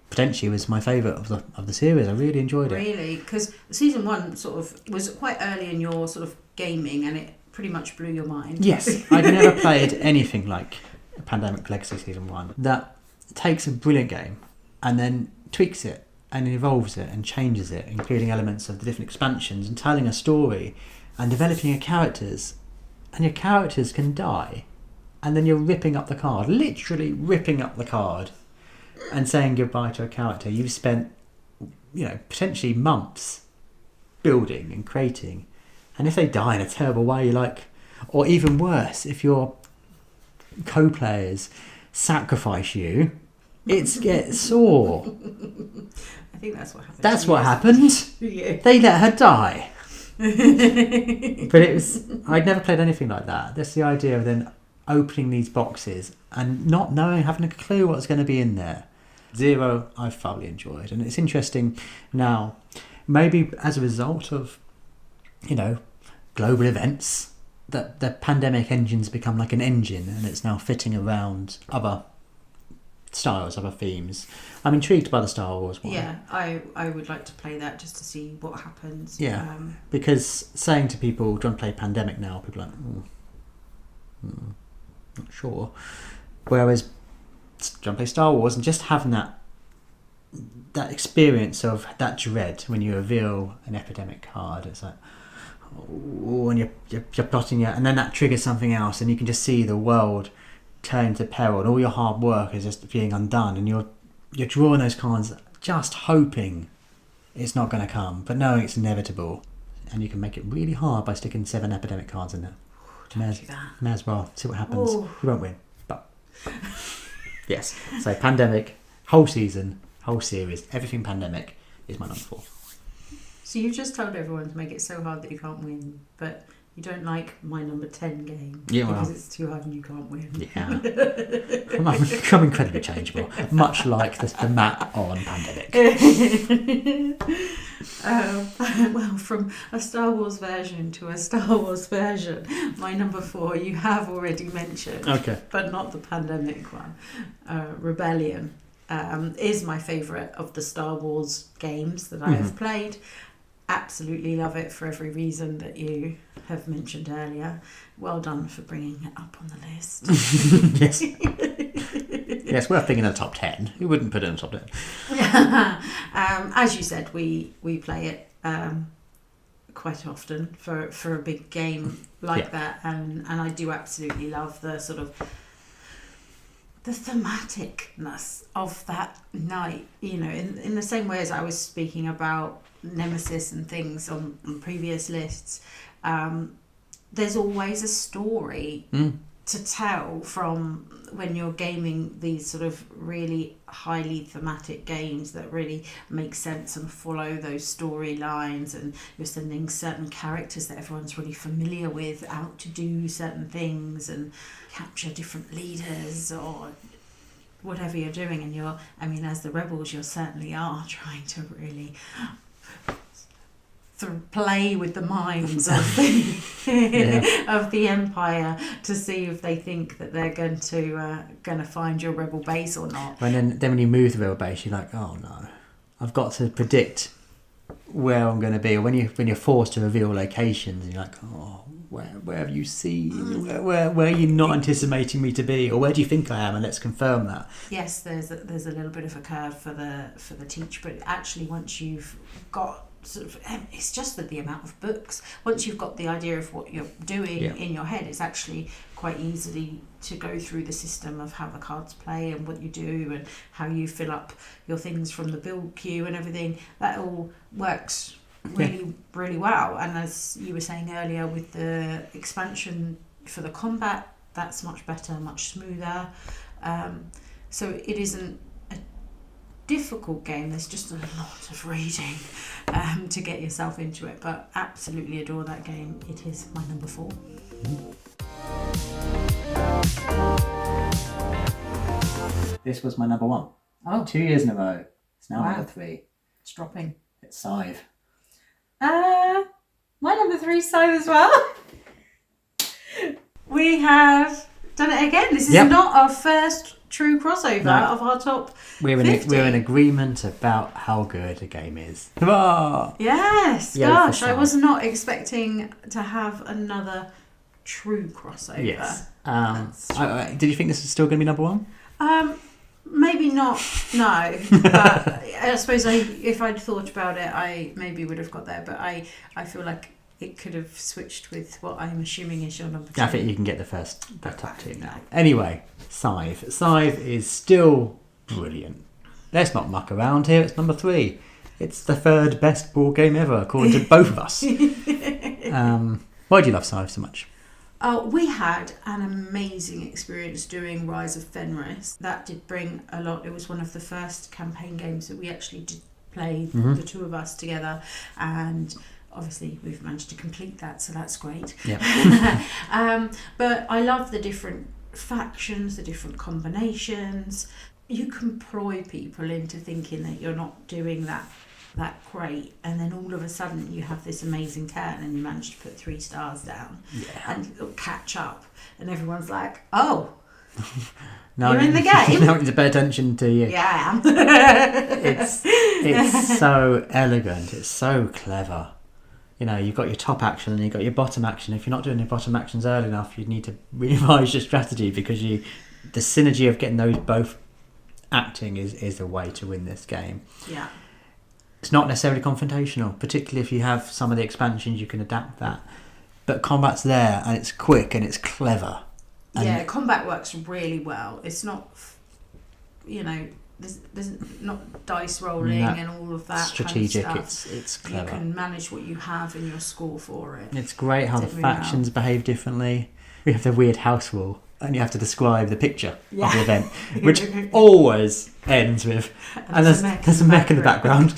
potentially was my favourite of the series. I really enjoyed it. Really, because Season 1 sort of was quite early in your sort of gaming, and it pretty much blew your mind. Yes, I'd never played anything like Pandemic Legacy Season 1 that takes a brilliant game and then tweaks it and evolves it and changes it, including elements of the different expansions and telling a story and developing your characters. And your characters can die, and then you're ripping up the card, literally ripping up the card and saying goodbye to a character you've spent potentially months building and creating. And if they die in a terrible way, or even worse, if your co-players sacrifice you, it gets sore. I think that's what happened. That's what happened. Yeah. They let her die. But I'd never played anything like that. That's the idea of then opening these boxes and not having a clue what's going to be in there. Zero, I thoroughly enjoyed, and it's interesting now, maybe as a result of global events, that the pandemic engine's become like an engine, and it's now fitting around other styles, other themes. I'm intrigued by the Star Wars one. Yeah, I would like to play that just to see what happens. Yeah, because saying to people, do you want to play Pandemic now? People are like, not sure. Whereas, do you want to play Star Wars? And just having that experience of that dread when you reveal an epidemic card, it's like, oh, and you're plotting it, and then that triggers something else, and you can just see the world turn to peril, and all your hard work is just being undone, and you're drawing those cards just hoping it's not going to come, but knowing it's inevitable, and you can make it really hard by sticking 7 epidemic cards in there. May as well see what happens. Ooh. You won't win, but yes. So Pandemic, whole season, whole series, everything Pandemic is my number 4. So you just told everyone to make it so hard that you can't win, but you don't like my number 10 game because it's too hard and you can't win. Yeah. I'm incredibly changeable, much like the map on Pandemic. Well, from a Star Wars version to a Star Wars version, my number 4 you have already mentioned, Okay. but not the Pandemic one. Rebellion is my favourite of the Star Wars games that I have played. Absolutely love it for every reason that you have mentioned earlier. Well done for bringing it up on the list. Yes. Yes, worth being in the top 10. Who wouldn't put it in the top 10? As you said, we play it quite often for a big game like that, and I do absolutely love the sort of the thematicness of that night, in the same way as I was speaking about Nemesis and things on previous lists. There's always a story to tell from when you're gaming these sort of really highly thematic games that really make sense and follow those storylines, and you're sending certain characters that everyone's really familiar with out to do certain things and capture different leaders or whatever you're doing. And as the rebels, you certainly are trying to really play with the minds of the Empire to see if they think that they're going to find your rebel base or not. And then when you move the rebel base, you're like, oh no, I've got to predict where I'm going to be. Or when you're forced to reveal locations, and you're like, oh, where have you seen? Where are you not anticipating me to be? Or where do you think I am? And let's confirm that. Yes, there's a little bit of a curve for the teach, but actually once you've got sort of, it's just that the amount of books, once you've got the idea of what you're doing in your head, it's actually quite easily to go through the system of how the cards play and what you do and how you fill up your things from the build queue and everything. That all works really well. And as you were saying earlier, with the expansion for the combat, that's much better, much smoother. So it isn't a difficult game. There's just a lot of reading to get yourself into it, but absolutely adore that game. It is my number 4. This was my number 1. Oh, 2 years in a row. It's now Wow. number 3. It's dropping. It's Scythe. My number 3 is Scythe as well. We have done it again. This is not our first true crossover of our top We're 50. in agreement about how good a game is. Hurrah! Yes, Yeah, gosh, for I Scythe. was not expecting to have another true crossover. Yes. That's Did you think this was still going to be number 1? Maybe not, no. But I suppose if I'd thought about it, I maybe would have got there. But I feel like it could have switched with what I'm assuming is your number 2. I think you can get the top 2 now. Anyway, Scythe. Scythe is still brilliant. Let's not muck around here. It's number 3. It's the 3rd best board game ever, according to both of us. Why do you love Scythe so much? We had an amazing experience doing Rise of Fenris. That did bring a lot. It was one of the first campaign games that we actually did play, the two of us together, and obviously we've managed to complete that, so that's great. Yeah. But I love the different factions, the different combinations. You can ploy people into thinking that you're not doing that great, and then all of a sudden you have this amazing turn and you manage to put 3 stars down and it'll catch up, and everyone's like, oh, you're in the game. Now I need to pay attention to you. Yeah, I am. It's so elegant. It's so clever. You know, you've got your top action and you've got your bottom action. If you're not doing your bottom actions early enough, you need to revise your strategy, because the synergy of getting those both acting is the way to win this game. Yeah. It's not necessarily confrontational, particularly if you have some of the expansions, you can adapt that. But combat's there, and it's quick and it's clever. And combat works really well. It's not, there's not dice rolling and all of that strategic. kind of stuff. It's clever. You can manage what you have and your score for it. It's great how the Really factions behave differently. We have the weird house rule, and you have to describe the picture of the event, which always ends with, and there's a mech in the background.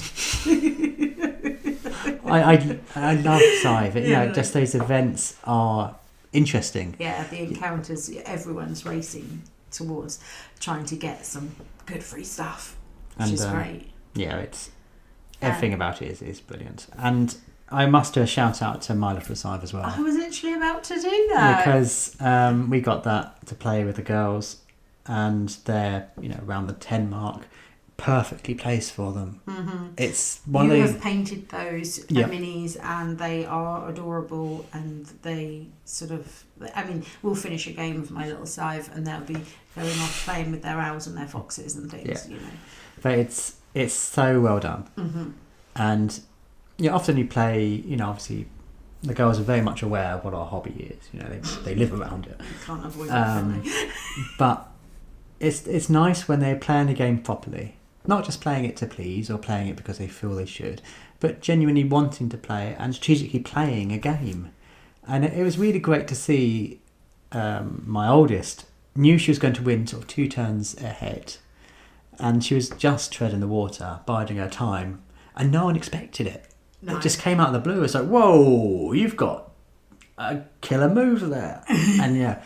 I love Scythe. Just those events are interesting. Yeah, the encounters, everyone's racing towards trying to get some good free stuff, which is great. Yeah, it's everything about it is brilliant. And I must do a shout out to My Little Scythe as well. I was literally about to do that. Because we got that to play with the girls, and they're around the 10 mark, perfectly placed for them. Mm-hmm. It's one you of have painted those minis, and they are adorable, and they sort of, we'll finish a game of My Little Scythe and they'll be going off playing with their owls and their foxes and things. But it's so well done. Mm-hmm. And often you play, obviously the girls are very much aware of what our hobby is. They live around it. You can't avoid that, can they? But it's nice when they're playing the game properly. Not just playing it to please or playing it because they feel they should, but genuinely wanting to play it and strategically playing a game. And it was really great to see my oldest knew she was going to win sort of 2 turns ahead, and she was just treading the water, biding her time, and no one expected it. No. It just came out of the blue. It's like, whoa, you've got a killer move there. And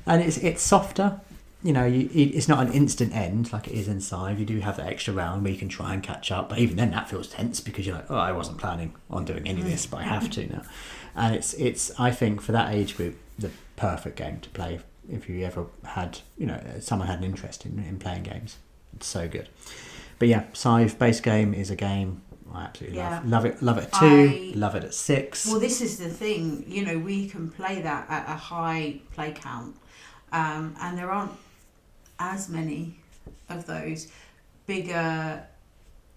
it's softer. It's not an instant end like it is in Scythe. You do have that extra round where you can try and catch up, but even then that feels tense, because you're like, oh, I wasn't planning on doing any of this, but I have to now. And it's I think for that age group the perfect game to play if you ever had someone had an interest in playing games. It's so good. But yeah, Scythe base game is a game I absolutely love it at 2, love it at 6. Well, this is the thing, we can play that at a high play count, and there aren't as many of those bigger,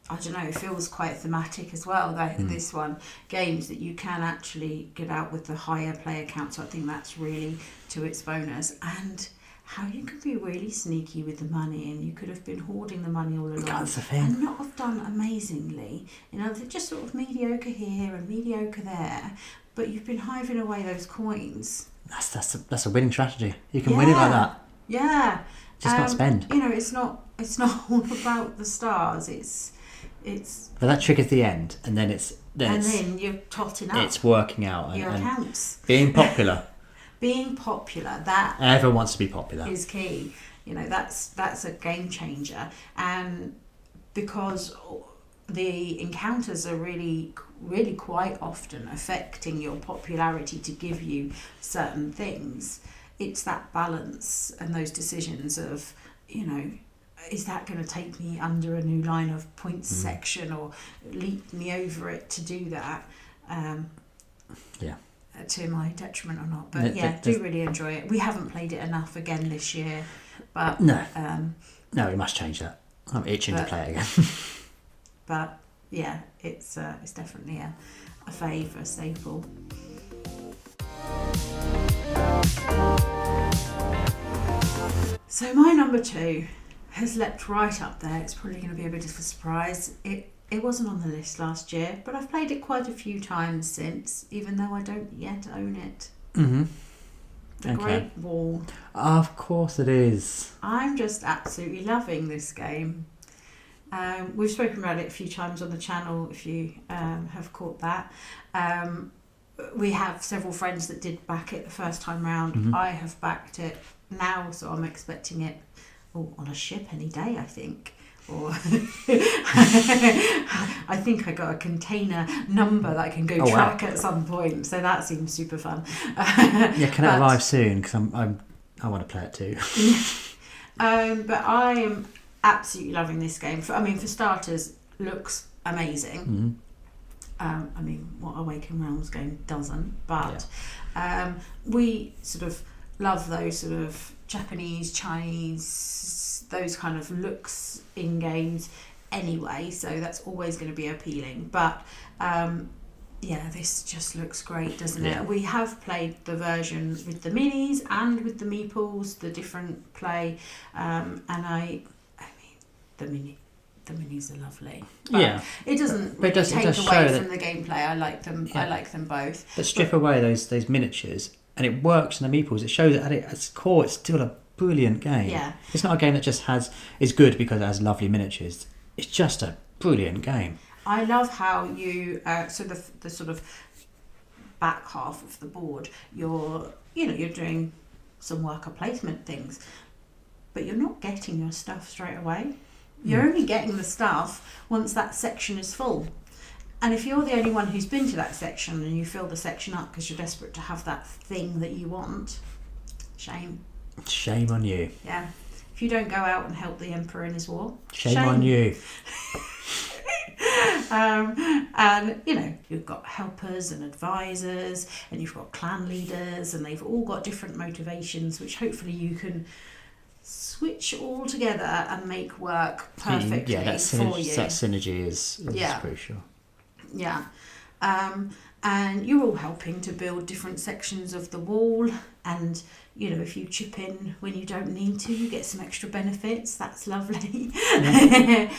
I don't know, it feels quite thematic as well, this one, games that you can actually get out with the higher player count. So I think that's really to its bonus. And how you can be really sneaky with the money, and you could have been hoarding the money all along. That's the thing. And not have done amazingly. They're just sort of mediocre here and mediocre there, but you've been hiving away those coins. That's a winning strategy. You can win it like that. Yeah. Just not spend. It's not all about the stars. It's But that triggers the end, and then then you're totting up. It's working out your and accounts. being popular. Being popular, that Everyone wants to be popular. is key. that's a game changer. And because the encounters are really quite often affecting your popularity to give you certain things, it's that balance and those decisions of, is that going to take me under a new line of points section or leap me over it to do that? To my detriment or not. But do really enjoy it. We haven't played it enough again this year, but no, we must change that. I'm itching to play it again. But yeah, it's definitely a fave, a staple. So my number 2 has leapt right up there. It's probably going to be a bit of a surprise. It wasn't on the list last year, but I've played it quite a few times since, even though I don't yet own it. Mm-hmm. The Great Wall. Of course it is. I'm just absolutely loving this game. We've spoken about it a few times on the channel, if you have caught that. We have several friends that did back it the first time round. Mm-hmm. I have backed it now, so I'm expecting it on a ship any day, I think. Or I think I got a container number that I can go track at some point, so that seems super fun. Can it arrive soon? Because I want to play it too. But I am absolutely loving this game. For starters, looks amazing. Mm-hmm. What Awakened Realms game doesn't, but we sort of love those sort of Japanese, Chinese, those kind of looks in games anyway, so that's always going to be appealing. But this just looks great, doesn't it? We have played the version with the minis and with the Meeples, the different play, and the minis are lovely. But it doesn't really take away from the gameplay. I like them. I like them both. But strip away those miniatures, and it works in the Meeples. It shows that at its core, it's still a brilliant game. Yeah. It's not a game that just is good because it has lovely miniatures. It's just a brilliant game. I love how you the sort of back half of the board, you're doing some worker placement things, but you're not getting your stuff straight away. You're only getting the stuff once that section is full. And if you're the only one who's been to that section and you fill the section up because you're desperate to have that thing that you want, shame. Shame on you. Yeah. If you don't go out and help the Emperor in his war, shame on you. And you've got helpers and advisors, and you've got clan leaders, and they've all got different motivations, which hopefully you can switch all together and make work perfectly for you. That synergy is crucial. Yeah. And you're all helping to build different sections of the wall, and if you chip in when you don't need to, you get some extra benefits. That's lovely. Yeah.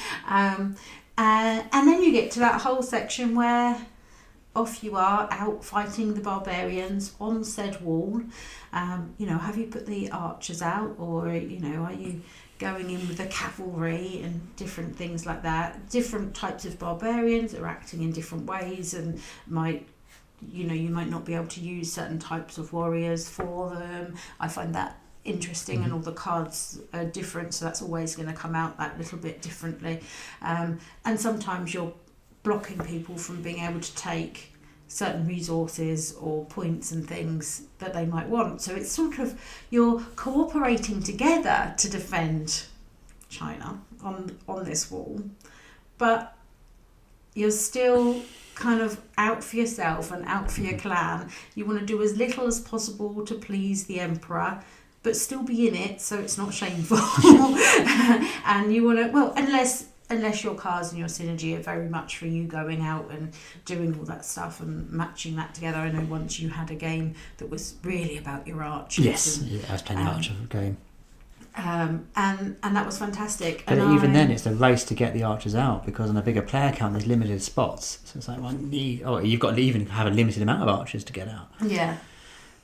And then you get to that whole section where off you are out fighting the barbarians on said wall. Have you put the archers out, or are you going in with the cavalry and different things like that? Different types of barbarians are acting in different ways, and you might not be able to use certain types of warriors for them. I find that interesting, and all the cards are different, so that's always going to come out that little bit differently. And sometimes you're blocking people from being able to take certain resources or points and things that they might want. So it's sort of, you're cooperating together to defend China on this wall, but you're still kind of out for yourself and out for your clan. You want to do as little as possible to please the Emperor, but still be in it so it's not shameful. And you want to, unless your cards and your synergy are very much for you going out and doing all that stuff and matching that together. I know once you had a game that was really about your archers. Yes, I was playing the archer game. And that was fantastic. But even then, it's a race to get the archers out, because on a bigger player count, there's limited spots. So it's like, you've got to even have a limited amount of archers to get out. Yeah.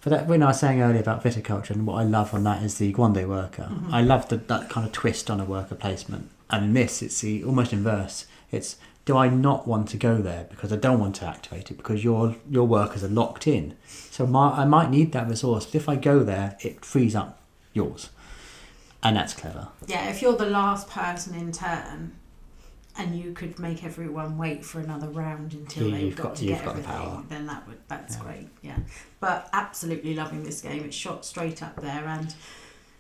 But that, when I was saying earlier about Viticulture, and what I love on that is the Guande worker. I love that kind of twist on a worker placement. And in this, it's the almost inverse. It's, do I not want to go there because I don't want to activate it because your workers are locked in? So I might need that resource, but if I go there, it frees up yours. And that's clever. Yeah, if you're the last person in turn and you could make everyone wait for another round until they've got to get everything, the power. Then that's great. Yeah, but absolutely loving this game. It's shot straight up there, and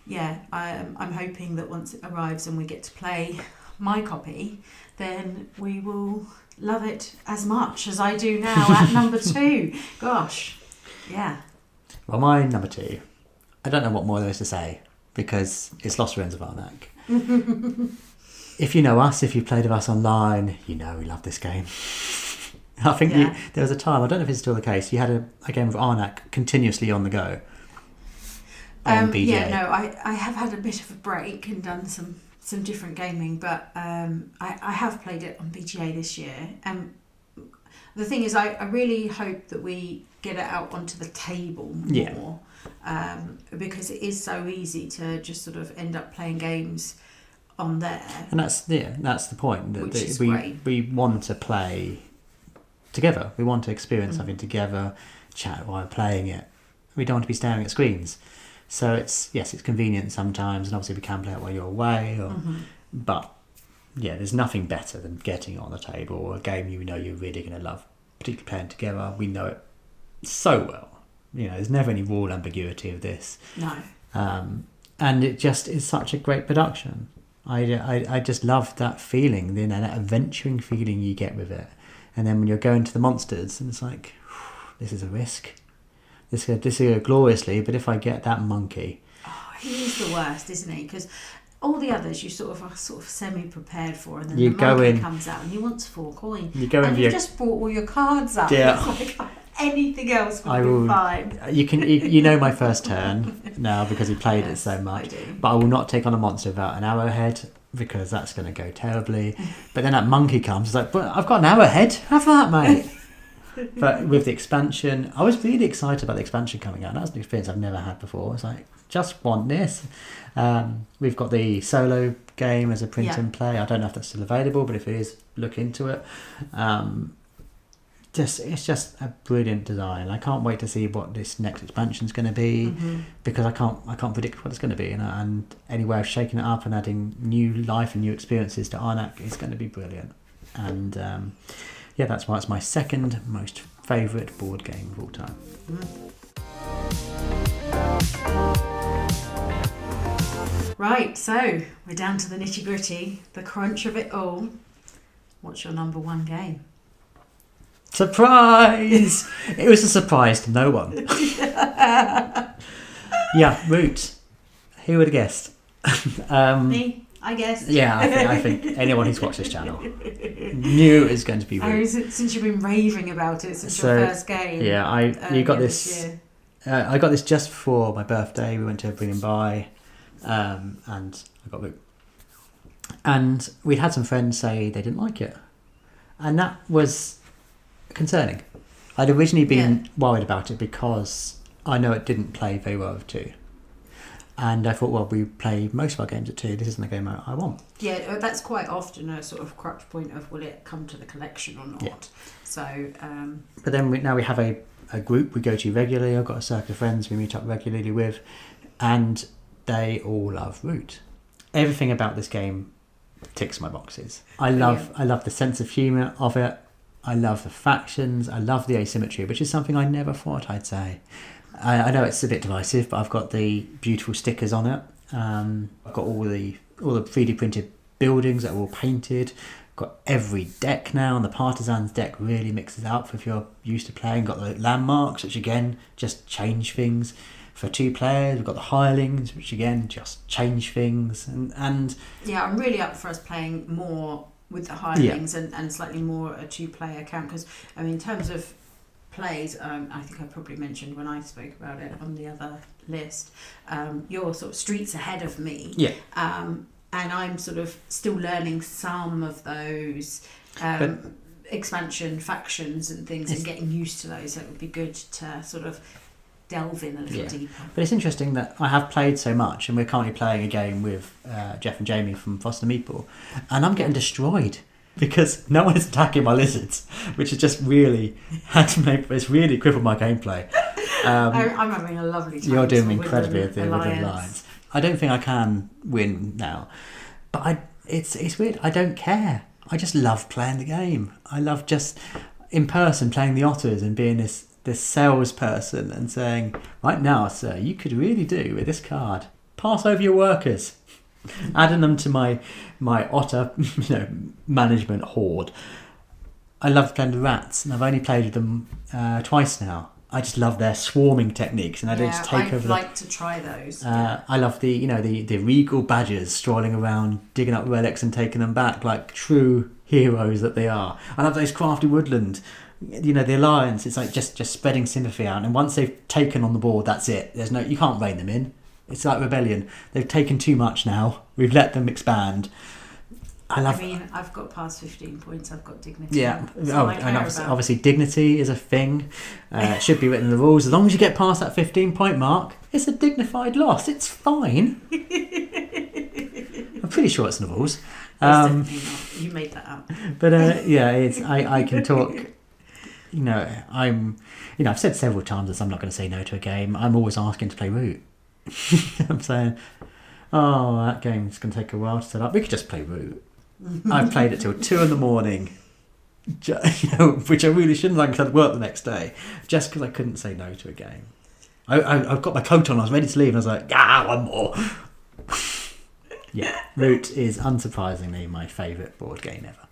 yeah, I'm hoping that once it arrives and we get to play my copy, then we will love it as much as I do now at number 2. Gosh, yeah. Well, my number 2, I don't know what more there is to say because it's Lost Ruins of Arnak. If you know us, if you've played with us online, you know we love this game. I think there was a time, I don't know if it's still the case, you had a game of Arnak continuously on the go on BGA. Yeah, no, I have had a bit of a break and done some different gaming, but I have played it on BGA this year. The thing is, I really hope that we get it out onto the table more, because it is so easy to just sort of end up playing games on there. And that's the point. Which is great. We want to play together. We want to experience something together, chat while playing it. We don't want to be staring at screens. So it's convenient sometimes, and obviously we can play it while you're away. But yeah, there's nothing better than getting it on the table or a game you know you're really going to love, particularly playing together. We know it so well. You know, there's never any rule ambiguity of this. No. And it just is such a great production. I just love that feeling, you know, that adventuring feeling you get with it. And then when you're going to the monsters, and it's like, this is a risk. This could go gloriously, but if I get that monkey... Oh, he is the worst, isn't he? Because all the others you are sort of semi-prepared for, and then you the monkey comes out and he wants 4 coins. You just brought all your cards up. Yeah. It's like anything else would be fine. You know my first turn now because he played it so much. I do. But I will not take on a monster without an arrowhead because that's going to go terribly. But then that monkey comes, it's like, but I've got an arrowhead. Have that, mate. But with the expansion, I was really excited about the expansion coming out. That was an experience I've never had before. It's like, just want this. We've got the solo game as a print and play. I don't know if that's still available, but if it is, look into it. It's just a brilliant design. I can't wait to see what this next expansion is going to be because I can't predict what it's going to be. And any way of shaking it up and adding new life and new experiences to Arnak is going to be brilliant. And that's why it's my second most favourite board game of all time. Right, so we're down to the nitty gritty, the crunch of it all. What's your number 1 game? Surprise! It was a surprise to no one. Root. Who would have guessed? Me, I guess. Yeah, I think anyone who's watched this channel knew it was going to be Root. Since you've been raving about it since your first game. Yeah, you got this. I got this just before my birthday. We went to Bring and Buy, and I got Root. And we'd had some friends say they didn't like it, and that was concerning. I'd originally been worried about it because I know it didn't play very well with 2. And I thought, well, we play most of our games at 2. This isn't the game I want. Yeah, that's quite often a sort of crutch point of will it come to the collection or not. Yeah. So, but then now we have a group we go to regularly. I've got a circle of friends we meet up regularly with, and they all love Root. Everything about this game ticks my boxes. I love the sense of humour of it. I love the factions. I love the asymmetry, which is something I never thought I'd say. I know it's a bit divisive, but I've got the beautiful stickers on it. I've got all the 3D printed buildings that are all painted. I've got every deck now, and the Partisans deck really mixes up if you're used to playing. Got the landmarks, which again just change things. For 2 players, we've got the hirelings, which again just change things. And yeah, I'm really up for us playing more with the hirelings and slightly more a 2-player count, because I mean in terms of plays, I think I probably mentioned when I spoke about it on the other list, you're sort of streets ahead of me, and I'm sort of still learning some of those expansion factions and things and getting used to those. So it would be good to sort of delve in a little deeper. But it's interesting that I have played so much, and we're currently playing a game with Jeff and Jamie from BoxedMeeples, and I'm getting destroyed because no one is attacking my lizards, which has just really it's really crippled my gameplay. I'm having a lovely time. You're doing incredibly with the lions. I don't think I can win now. But it's weird. I don't care. I just love playing the game. I love just in person playing the otters and being this salesperson and saying, right now, sir, you could really do with this card. Pass over your workers. Adding them to my otter management horde. I love playing the rats, and I've only played with them twice now. I just love their swarming techniques, and they just take over. I'd like to try those. I love the regal badgers strolling around, digging up relics and taking them back like true heroes that they are. I love those crafty woodland. The alliance. It's like just spreading sympathy out, and once they've taken on the board, that's it. You can't rein them in. It's like rebellion. They've taken too much now. We've let them expand. I've got past 15 points. I've got dignity. Yeah. And obviously dignity is a thing. It should be written in the rules. As long as you get past that 15-point mark, it's a dignified loss. It's fine. I'm pretty sure it's in the rules. Definitely not. You made that up. But I can talk. I've said several times that I'm not going to say no to a game. I'm always asking to play Root. I'm saying, that game's going to take a while to set up. We could just play Root. I've played it till 2 a.m, which I really shouldn't have, because I'd work the next day, just because I couldn't say no to a game. I've got my coat on, I was ready to leave, and I was like, one more. Yeah, Root is unsurprisingly my favourite board game ever.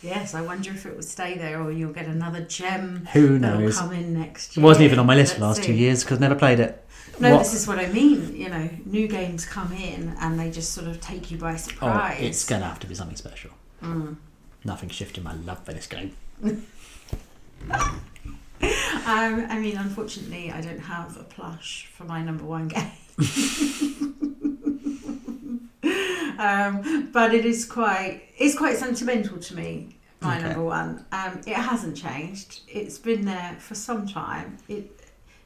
Yes, I wonder if it will stay there, or you'll get another gem. Who knows? That'll come in next year. It wasn't even on my list for the last 2 years because I never played it. No, this is what I mean. New games come in and they just sort of take you by surprise. Oh, it's going to have to be something special. Nothing shifting my love for this game. Unfortunately, I don't have a plush for my number one game. But it's quite sentimental to me. My number one. It hasn't changed. It's been there for some time.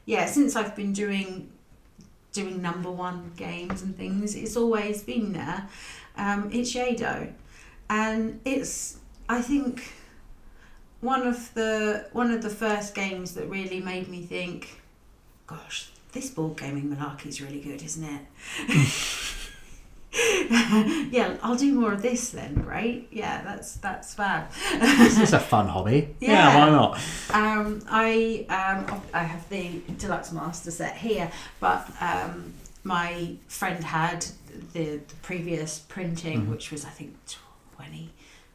Since I've been doing number one games and things, it's always been there. It's Yedo, and it's, I think, one of the first games that really made me think, gosh, this board gaming malarkey is really good, isn't it? Yeah, I'll do more of this then, right? Yeah, that's fab. This is a fun hobby. Yeah, why not? I have the deluxe master set here, but my friend had the previous printing, which was I think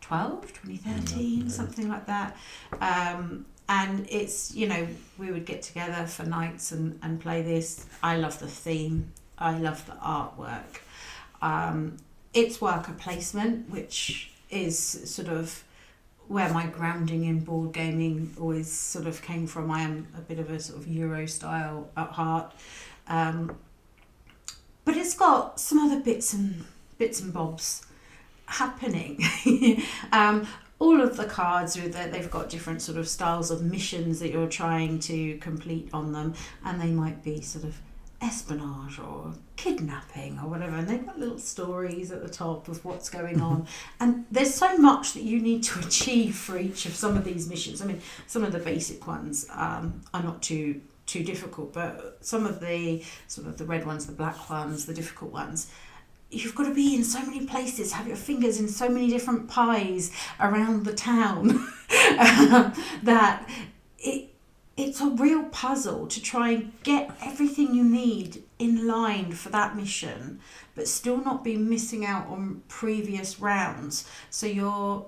2013, something like that. And it's, we would get together for nights and play this. I love the theme. I love the artwork. It's worker placement, which is sort of where my grounding in board gaming always sort of came from. I am a bit of a sort of Euro style at heart, but it's got some other bits and bobs happening. All of the cards they've got different sort of styles of missions that you're trying to complete on them, and they might be sort of espionage or kidnapping or whatever, and they've got little stories at the top of what's going on, and there's so much that you need to achieve for each of some of these missions. I mean, some of the basic ones are not too difficult, but some of the sort of the red ones, the black ones, the difficult ones, you've got to be in so many places, have your fingers in so many different pies around the town that it's a real puzzle to try and get everything you need in line for that mission, but still not be missing out on previous rounds. So you're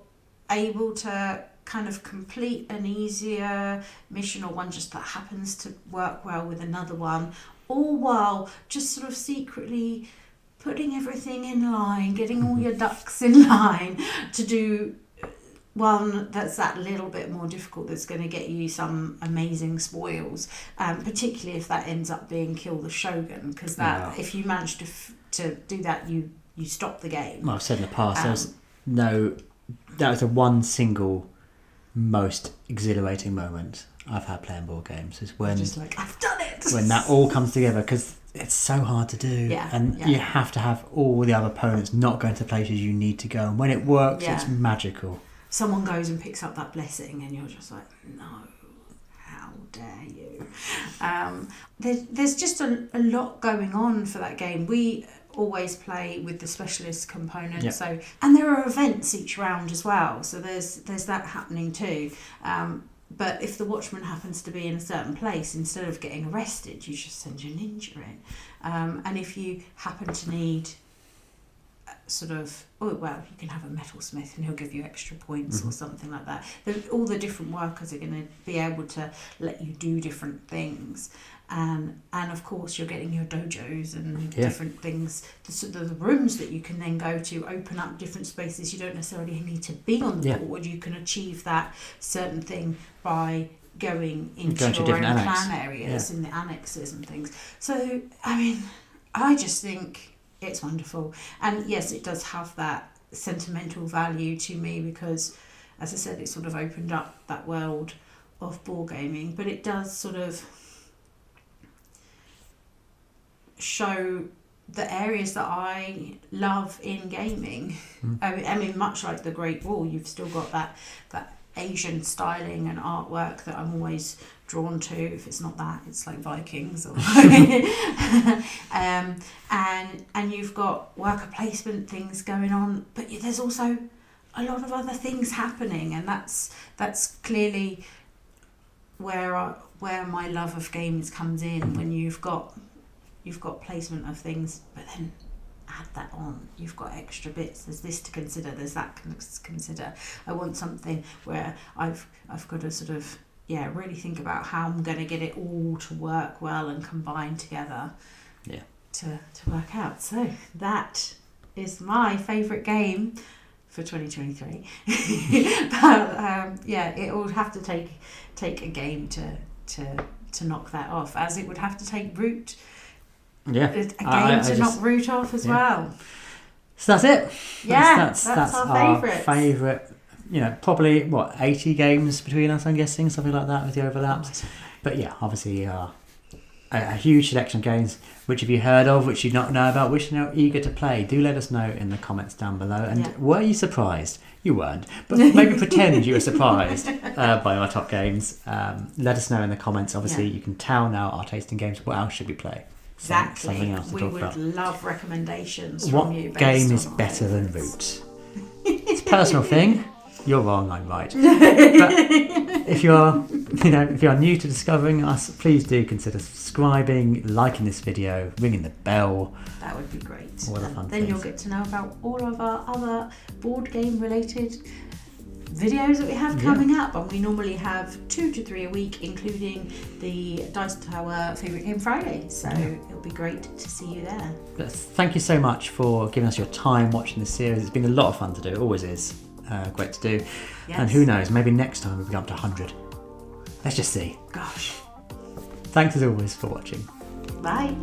able to kind of complete an easier mission, or one just that happens to work well with another one, all while just sort of secretly putting everything in line, getting all your ducks in line to do one that's that little bit more difficult, that's going to get you some amazing spoils, particularly if that ends up being Kill the Shogun, because if you manage to do that, you stop the game. Well, I've said in the past, that was the one single most exhilarating moment I've had playing board games, is when just like, I've done it, when that all comes together, because it's so hard to do, you have to have all the other opponents not going to places you need to go, and when it works, it's magical. Someone goes and picks up that blessing and you're just like, no, how dare you? There's just a lot going on for that game. We always play with the specialist component, Yep. And there are events each round as well, so there's that happening too. But if the watchman happens to be in a certain place, instead of getting arrested, you just send your ninja in. And if you happen to need you can have a metalsmith and he'll give you extra points or something like that. All the different workers are going to be able to let you do different things. And of course you're getting your dojos and different things, the rooms that you can then go to open up different spaces. You don't necessarily need to be on the board. You can achieve that certain thing by going into your own clan areas in the annexes and things. So, I mean, I just think it's wonderful. And yes, it does have that sentimental value to me because, as I said, it sort of opened up that world of board gaming, but it does sort of show the areas that I love in gaming. I mean, much like the Great Wall, you've still got that Asian styling and artwork that I'm always drawn to. If it's not that, it's like Vikings or and you've got worker placement things going on, but there's also a lot of other things happening, and that's clearly where my love of games comes in. When you've got placement of things, but then add that on. You've got extra bits. There's this to consider. There's that to consider. I want something where I've got to sort of really think about how I'm going to get it all to work well and combine together. To work out. So that is my favourite game for 2023. But it would have to take a game to knock that off, as it would have to take Root. A game to knock Root off as well. So that's it. That's our favourite. Probably 80 games between us, I'm guessing, something like that with the overlaps. But obviously a huge selection of games. Which have you heard of, which you not know about, which you're eager to play? Do let us know in the comments down below. And were you surprised? You weren't, but maybe pretend you were surprised by our top games. Let us know in the comments. Obviously, you can tell now our tasting games. What else should we play? Exactly. Something else to we talk would about. Love recommendations what from you. What game is better than Root? It's a personal thing. You're wrong, I'm right. But if you're new to discovering us, please do consider subscribing, liking this video, ringing the bell. That would be great. All the fun then things. You'll get to know about all of our other board game related videos that we have coming up, and we normally have 2 to 3 a week, including the Dice Tower Favourite Game Friday, so it'll be great to see you there. But thank you so much for giving us your time watching this series. It's been a lot of fun to do. It always is great to do. And who knows, maybe next time we'll be up to 100. Let's just see. Gosh. Thanks as always for watching. Bye.